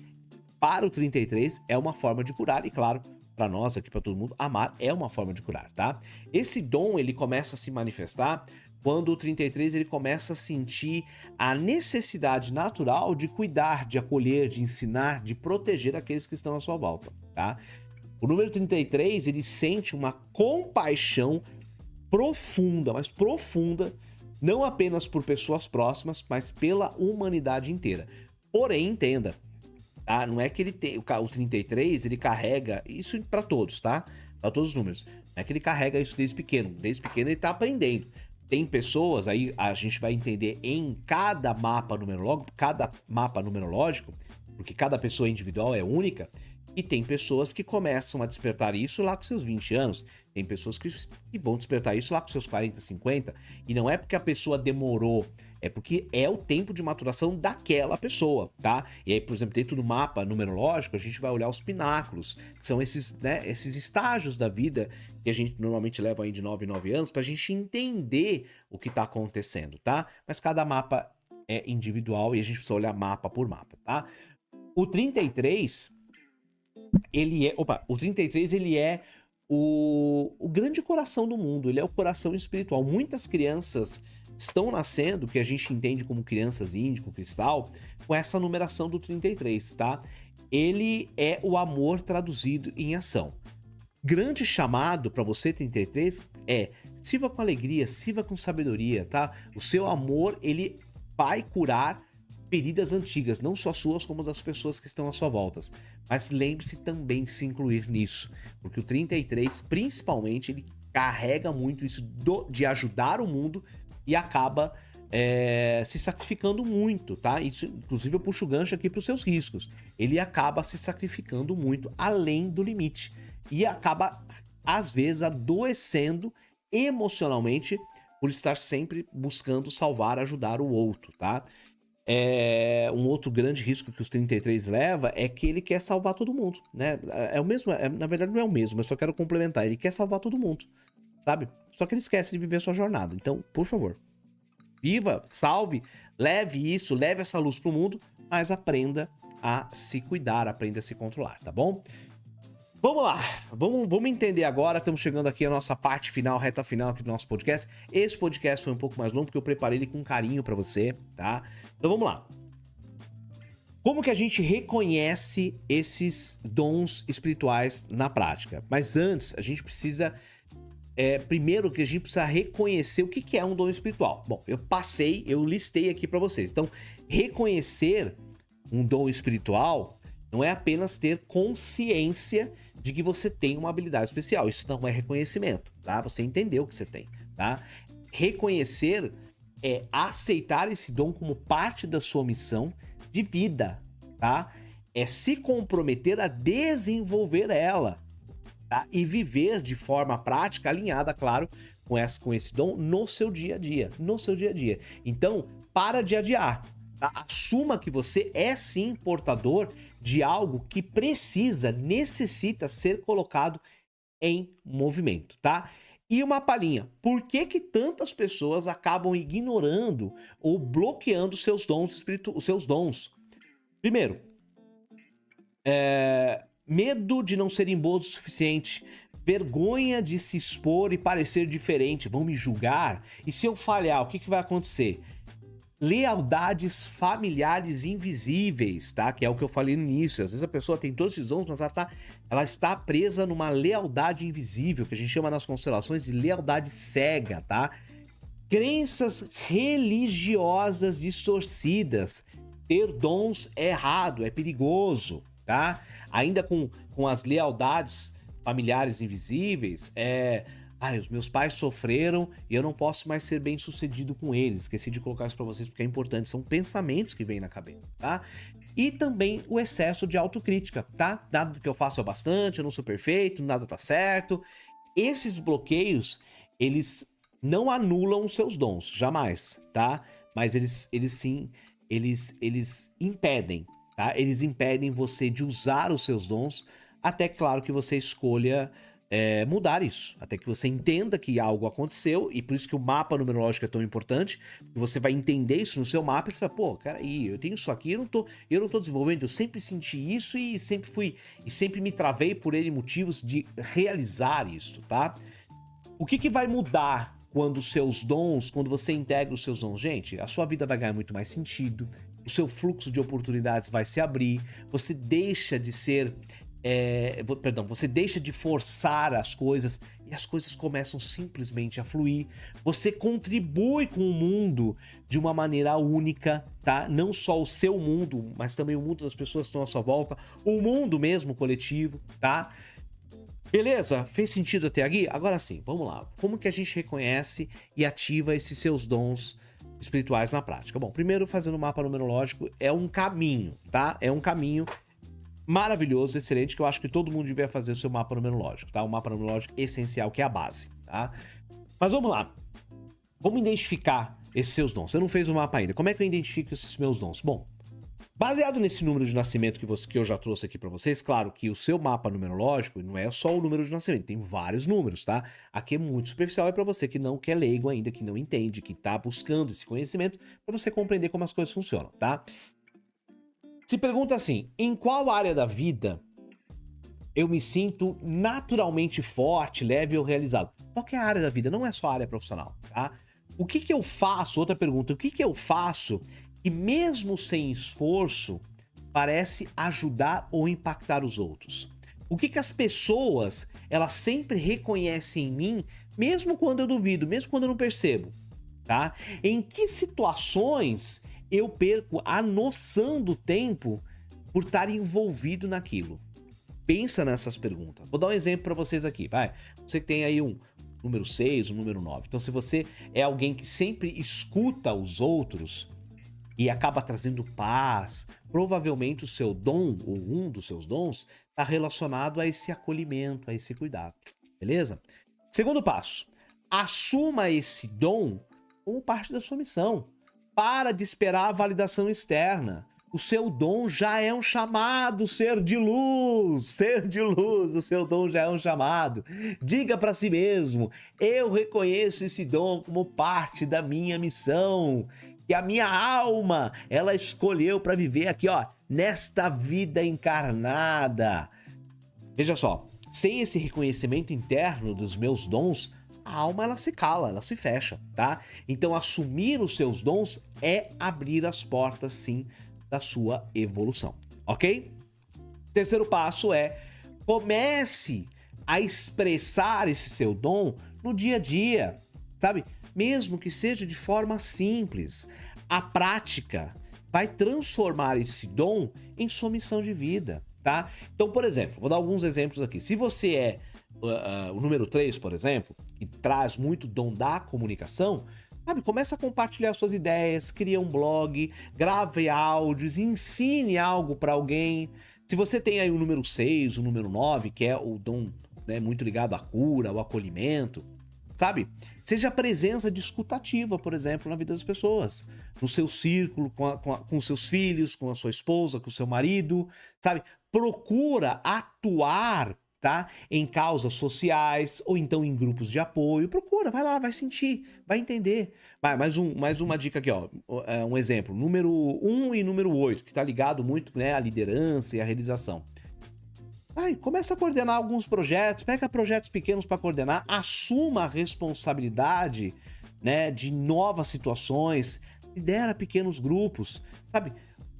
para o 33, é uma forma de curar. E claro, para nós aqui, para todo mundo, amar é uma forma de curar, tá? Esse dom, ele começa a se manifestar quando o 33 ele começa a sentir a necessidade natural de cuidar, de acolher, de ensinar, de proteger aqueles que estão à sua volta, tá? O número 33, ele sente uma compaixão profunda, mas profunda, não apenas por pessoas próximas, mas pela humanidade inteira. Porém, entenda, tá? Não é que ele tem o 33, ele carrega isso para todos, tá? Para todos os números. Não é que ele carrega isso desde pequeno. Desde pequeno ele tá aprendendo. Tem pessoas, aí a gente vai entender em cada mapa numerológico, porque cada pessoa individual é única, e tem pessoas que começam a despertar isso lá com seus 20 anos, tem pessoas que vão despertar isso lá com seus 40, 50, e não é porque a pessoa demorou, é porque é o tempo de maturação daquela pessoa, tá? E aí, por exemplo, dentro do mapa numerológico, a gente vai olhar os pináculos, que são esses, né, esses estágios da vida que a gente normalmente leva aí de 9 em 9 anos, pra gente entender o que tá acontecendo, tá? Mas cada mapa é individual e a gente precisa olhar mapa por mapa, tá? O 33, o 33 ele é o grande coração do mundo, ele é o coração espiritual. Muitas crianças estão nascendo, que a gente entende como crianças índico, cristal, com essa numeração do 33, tá? Ele é o amor traduzido em ação. Grande chamado para você 33 é: sirva com alegria, sirva com sabedoria, tá? O seu amor, ele vai curar feridas antigas, não só suas, como das pessoas que estão à sua volta. Mas lembre-se também de se incluir nisso, porque o 33, principalmente, ele carrega muito isso de ajudar o mundo e acaba se sacrificando muito, tá? Isso, inclusive, eu puxo o gancho aqui para os seus riscos. Ele acaba se sacrificando muito, além do limite. E acaba, às vezes, adoecendo emocionalmente por estar sempre buscando salvar, ajudar o outro, tá? Um outro grande risco que os 33 leva é que ele quer salvar todo mundo, né? É o mesmo, na verdade não é o mesmo, mas só quero complementar. Ele quer salvar todo mundo, sabe? Só que ele esquece de viver a sua jornada. Então, por favor, viva, salve, leve isso, leve essa luz pro mundo, mas aprenda a se cuidar, aprenda a se controlar, tá bom? Vamos lá, vamos entender agora, estamos chegando aqui à nossa parte final, reta final aqui do nosso podcast. Esse podcast foi um pouco mais longo porque eu preparei ele com carinho pra você, tá? Então vamos lá. Como que a gente reconhece esses dons espirituais na prática? Mas antes, a gente precisa... primeiro que a gente precisa reconhecer o que é um dom espiritual. Bom, eu listei aqui pra vocês. Então, reconhecer um dom espiritual não é apenas ter consciência de que você tem uma habilidade especial. Isso não é reconhecimento, tá? Você entendeu o que você tem, tá? Reconhecer é aceitar esse dom como parte da sua missão de vida, tá? É se comprometer a desenvolver ela, tá? E viver de forma prática, alinhada, claro, com esse dom no seu dia a dia, Então, para de adiar, tá? Assuma que você é sim portador de algo que necessita ser colocado em movimento, tá? E uma palhinha, por que que tantas pessoas acabam ignorando ou bloqueando seus dons os seus dons? Primeiro, medo de não serem bons o suficiente, vergonha de se expor e parecer diferente, vão me julgar, e se eu falhar, o que que vai acontecer? Lealdades familiares invisíveis, tá? Que é o que eu falei no início. Às vezes a pessoa tem todos esses dons, mas ela está presa numa lealdade invisível, que a gente chama nas constelações de lealdade cega, tá? Crenças religiosas distorcidas. Ter dons é errado, é perigoso, tá? Ainda com as lealdades familiares invisíveis, os meus pais sofreram e eu não posso mais ser bem sucedido com eles. Esqueci de colocar isso pra vocês porque é importante. São pensamentos que vêm na cabeça, tá? E também o excesso de autocrítica, tá? Nada do que eu faço é bastante, eu não sou perfeito, nada tá certo. Esses bloqueios, eles não anulam os seus dons, jamais, tá? Mas eles impedem, tá? Eles impedem você de usar os seus dons, até claro que você escolha mudar isso, até que você entenda que algo aconteceu, e por isso que o mapa numerológico é tão importante, porque você vai entender isso no seu mapa e você vai, pô, cara, eu tenho isso aqui, eu não tô desenvolvendo, eu sempre senti isso e sempre me travei por N motivos de realizar isso, tá? O que vai mudar quando você integra os seus dons? Gente, a sua vida vai ganhar muito mais sentido, o seu fluxo de oportunidades vai se abrir, você deixa de ser... você deixa de forçar as coisas e as coisas começam simplesmente a fluir. Você contribui com o mundo de uma maneira única, tá? Não só o seu mundo, mas também o mundo das pessoas que estão à sua volta, o mundo mesmo coletivo, tá? Beleza? Fez sentido até aqui? Agora sim, vamos lá. Como que a gente reconhece e ativa esses seus dons espirituais na prática? Bom, primeiro, fazendo o mapa numerológico é um caminho, tá? É um caminho maravilhoso, excelente, que eu acho que todo mundo devia fazer o seu mapa numerológico, tá? O mapa numerológico essencial, que é a base, tá? Mas vamos lá. Vamos identificar esses seus dons. Você não fez o mapa ainda. Como é que eu identifico esses meus dons? Bom, baseado nesse número de nascimento que eu já trouxe aqui pra vocês, claro que o seu mapa numerológico não é só o número de nascimento, tem vários números, tá? Aqui é muito superficial, é pra você que não quer leigo ainda, que não entende, que tá buscando esse conhecimento, pra você compreender como as coisas funcionam, tá? Se pergunta assim, em qual área da vida eu me sinto naturalmente forte, leve ou realizado? Qualquer área da vida, não é só a área profissional, tá? O que que eu faço? Outra pergunta, o que que eu faço que mesmo sem esforço parece ajudar ou impactar os outros? O que que as pessoas, elas sempre reconhecem em mim, mesmo quando eu duvido, mesmo quando eu não percebo, tá? Em que situações eu perco a noção do tempo por estar envolvido naquilo? Pensa nessas perguntas. Vou dar um exemplo para vocês aqui, vai. Você tem aí um número 6, um número 9. Então, se você é alguém que sempre escuta os outros e acaba trazendo paz, provavelmente o seu dom, ou um dos seus dons, está relacionado a esse acolhimento, a esse cuidado. Beleza? Segundo passo, assuma esse dom como parte da sua missão. Para de esperar a validação externa. O seu dom já é um chamado, ser de luz, o seu dom já é um chamado. Diga para si mesmo, eu reconheço esse dom como parte da minha missão, que a minha alma, ela escolheu para viver aqui, ó, nesta vida encarnada. Veja só, sem esse reconhecimento interno dos meus dons, a alma ela se cala, ela se fecha, tá? Então assumir os seus dons é abrir as portas, sim, da sua evolução, ok? Terceiro passo é comece a expressar esse seu dom no dia a dia, sabe? Mesmo que seja de forma simples. A prática vai transformar esse dom em sua missão de vida, tá? Então, por exemplo, vou dar alguns exemplos aqui. Se você é o número 3, por exemplo, que traz muito dom da comunicação, sabe, começa a compartilhar suas ideias, cria um blog, grave áudios, ensine algo para alguém. Se você tem aí o número 6, o número 9, que é o dom, né, muito ligado à cura, ao acolhimento, sabe? Seja a presença de escutativa, por exemplo, na vida das pessoas. No seu círculo, com seus filhos, com a sua esposa, com o seu marido, sabe? Procura atuar, tá? Em causas sociais ou então em grupos de apoio. Procura, vai lá, vai sentir, vai entender. Mais uma dica aqui, ó. Um exemplo, número 1 e número 8, que tá ligado muito, né, à liderança e à realização. Começa a coordenar alguns projetos, pega projetos pequenos para coordenar, assuma a responsabilidade, né, de novas situações, lidera pequenos grupos, sabe?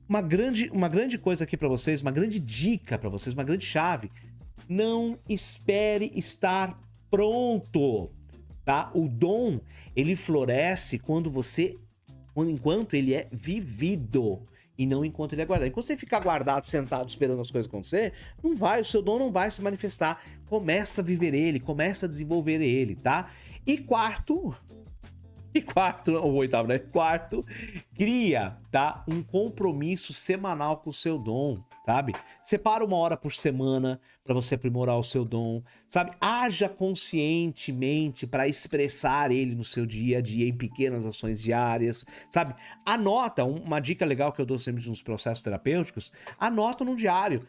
Uma grande coisa aqui para vocês, uma grande dica para vocês, uma grande chave. Não espere estar pronto, tá? O dom, ele floresce enquanto ele é vivido e não enquanto ele é guardado. Enquanto você ficar guardado, sentado, esperando as coisas acontecer, o seu dom não vai se manifestar. Começa a viver ele, começa a desenvolver ele, tá? E quarto, ou oitavo, né? Quarto, cria, tá? Um compromisso semanal com o seu dom, sabe? Separa uma hora por semana para você aprimorar o seu dom, sabe? Haja conscientemente para expressar ele no seu dia a dia, em pequenas ações diárias, sabe? Anota, uma dica legal que eu dou sempre nos processos terapêuticos, anota no diário.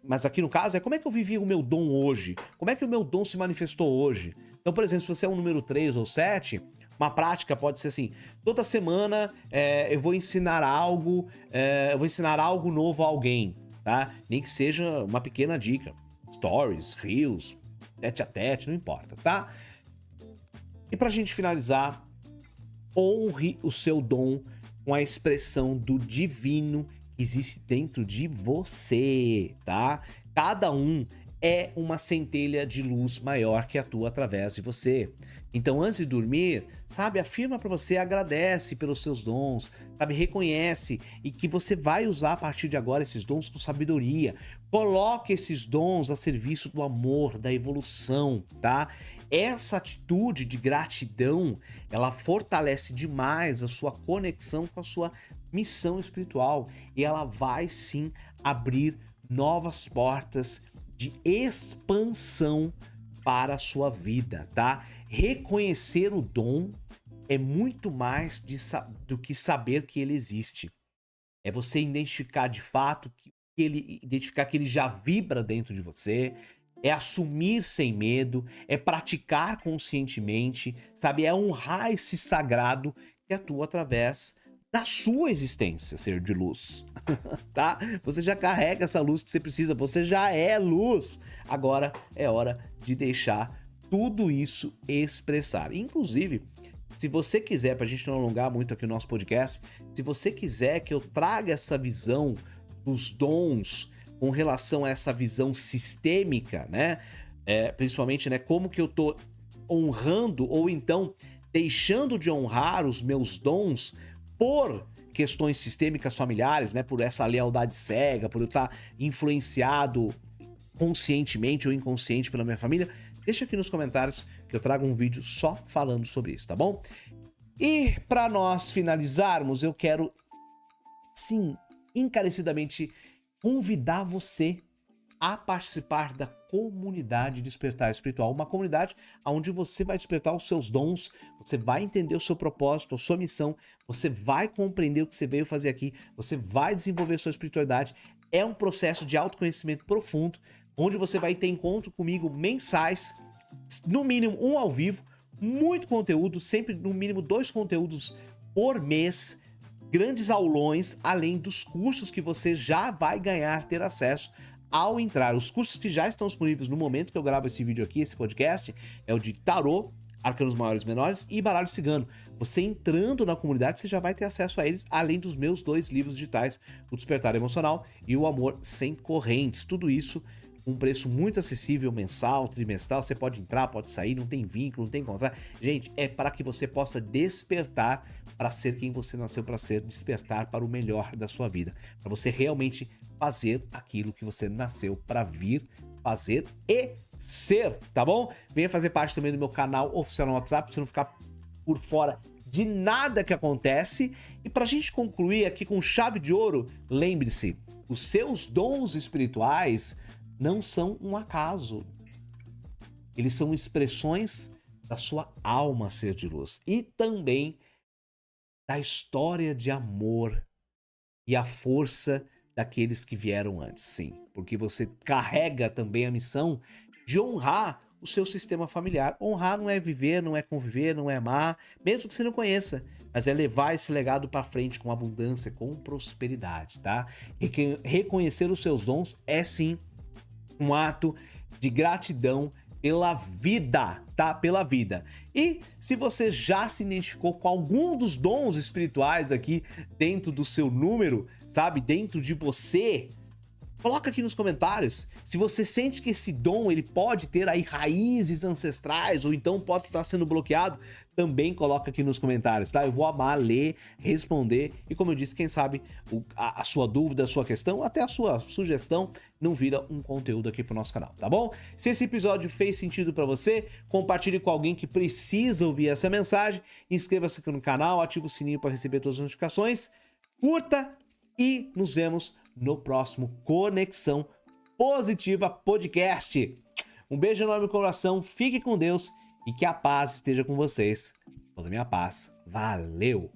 Mas aqui no caso como é que eu vivi o meu dom hoje? Como é que o meu dom se manifestou hoje? Então, por exemplo, se você é um número 3 ou 7... Uma prática pode ser assim, toda semana eu vou ensinar algo novo a alguém, tá? Nem que seja uma pequena dica. Stories, reels, tete a tete, não importa, tá? E pra gente finalizar, honre o seu dom com a expressão do divino que existe dentro de você, tá? Cada um é uma centelha de luz maior que atua através de você. Então, antes de dormir, sabe, afirma para você, agradece pelos seus dons, sabe, reconhece e que você vai usar a partir de agora esses dons com sabedoria. Coloque esses dons a serviço do amor, da evolução, tá? Essa atitude de gratidão, ela fortalece demais a sua conexão com a sua missão espiritual e ela vai sim abrir novas portas de expansão para a sua vida, tá? Reconhecer o dom é muito mais do que saber que ele existe. É você identificar de fato identificar que ele já vibra dentro de você, é assumir sem medo, é praticar conscientemente, sabe? É honrar esse sagrado que atua através da sua existência, ser de luz, tá? Você já carrega essa luz que você precisa, você já é luz. Agora é hora de deixar tudo isso expressar. Inclusive, se você quiser, pra gente não alongar muito aqui o nosso podcast, se você quiser que eu traga essa visão dos dons com relação a essa visão sistêmica, né? Principalmente, né? Como que eu tô honrando ou então deixando de honrar os meus dons por questões sistêmicas familiares, né? Por essa lealdade cega, por eu estar influenciado conscientemente ou inconsciente pela minha família, deixa aqui nos comentários que eu trago um vídeo só falando sobre isso, tá bom? E para nós finalizarmos, eu quero, sim, encarecidamente convidar você a participar da comunidade Despertar Espiritual, uma comunidade onde você vai despertar os seus dons, você vai entender o seu propósito, a sua missão, você vai compreender o que você veio fazer aqui, você vai desenvolver sua espiritualidade. É um processo de autoconhecimento profundo, onde você vai ter encontro comigo mensais, no mínimo um ao vivo, muito conteúdo, sempre no mínimo 2 conteúdos por mês, grandes aulões, além dos cursos que você já vai ganhar, ter acesso ao entrar. Os cursos que já estão disponíveis no momento que eu gravo esse vídeo aqui, esse podcast, é o de Tarô, Arcanos Maiores e Menores e Baralho Cigano. Você entrando na comunidade, você já vai ter acesso a eles, além dos meus 2 livros digitais, O Despertar Emocional e O Amor Sem Correntes. Tudo isso um preço muito acessível, mensal, trimestral, você pode entrar, pode sair, não tem vínculo, não tem contrato. Gente, é para que você possa despertar para ser quem você nasceu para ser, despertar para o melhor da sua vida, para você realmente fazer aquilo que você nasceu para vir fazer e ser, tá bom? Venha fazer parte também do meu canal oficial no WhatsApp, pra você não ficar por fora de nada que acontece. E pra gente concluir aqui com chave de ouro, lembre-se, os seus dons espirituais não são um acaso. Eles são expressões da sua alma ser de luz e também da história de amor e a força daqueles que vieram antes, sim. Porque você carrega também a missão de honrar o seu sistema familiar. Honrar não é viver, não é conviver, não é amar, mesmo que você não conheça, mas é levar esse legado para frente com abundância, com prosperidade, tá? E reconhecer os seus dons é sim um ato de gratidão pela vida, tá? Pela vida. E se você já se identificou com algum dos dons espirituais aqui dentro do seu número, sabe? Dentro de você, coloca aqui nos comentários. Se você sente que esse dom ele pode ter aí raízes ancestrais ou então pode estar sendo bloqueado, também coloca aqui nos comentários, tá? Eu vou amar ler, responder e, como eu disse, quem sabe a sua dúvida, a sua questão, até a sua sugestão não vira um conteúdo aqui pro nosso canal, tá bom? Se esse episódio fez sentido para você, compartilhe com alguém que precisa ouvir essa mensagem, inscreva-se aqui no canal, ative o sininho para receber todas as notificações, curta e nos vemos no próximo Conexão Positiva Podcast. Um beijo enorme no coração, fique com Deus e que a paz esteja com vocês. Toda a minha paz. Valeu!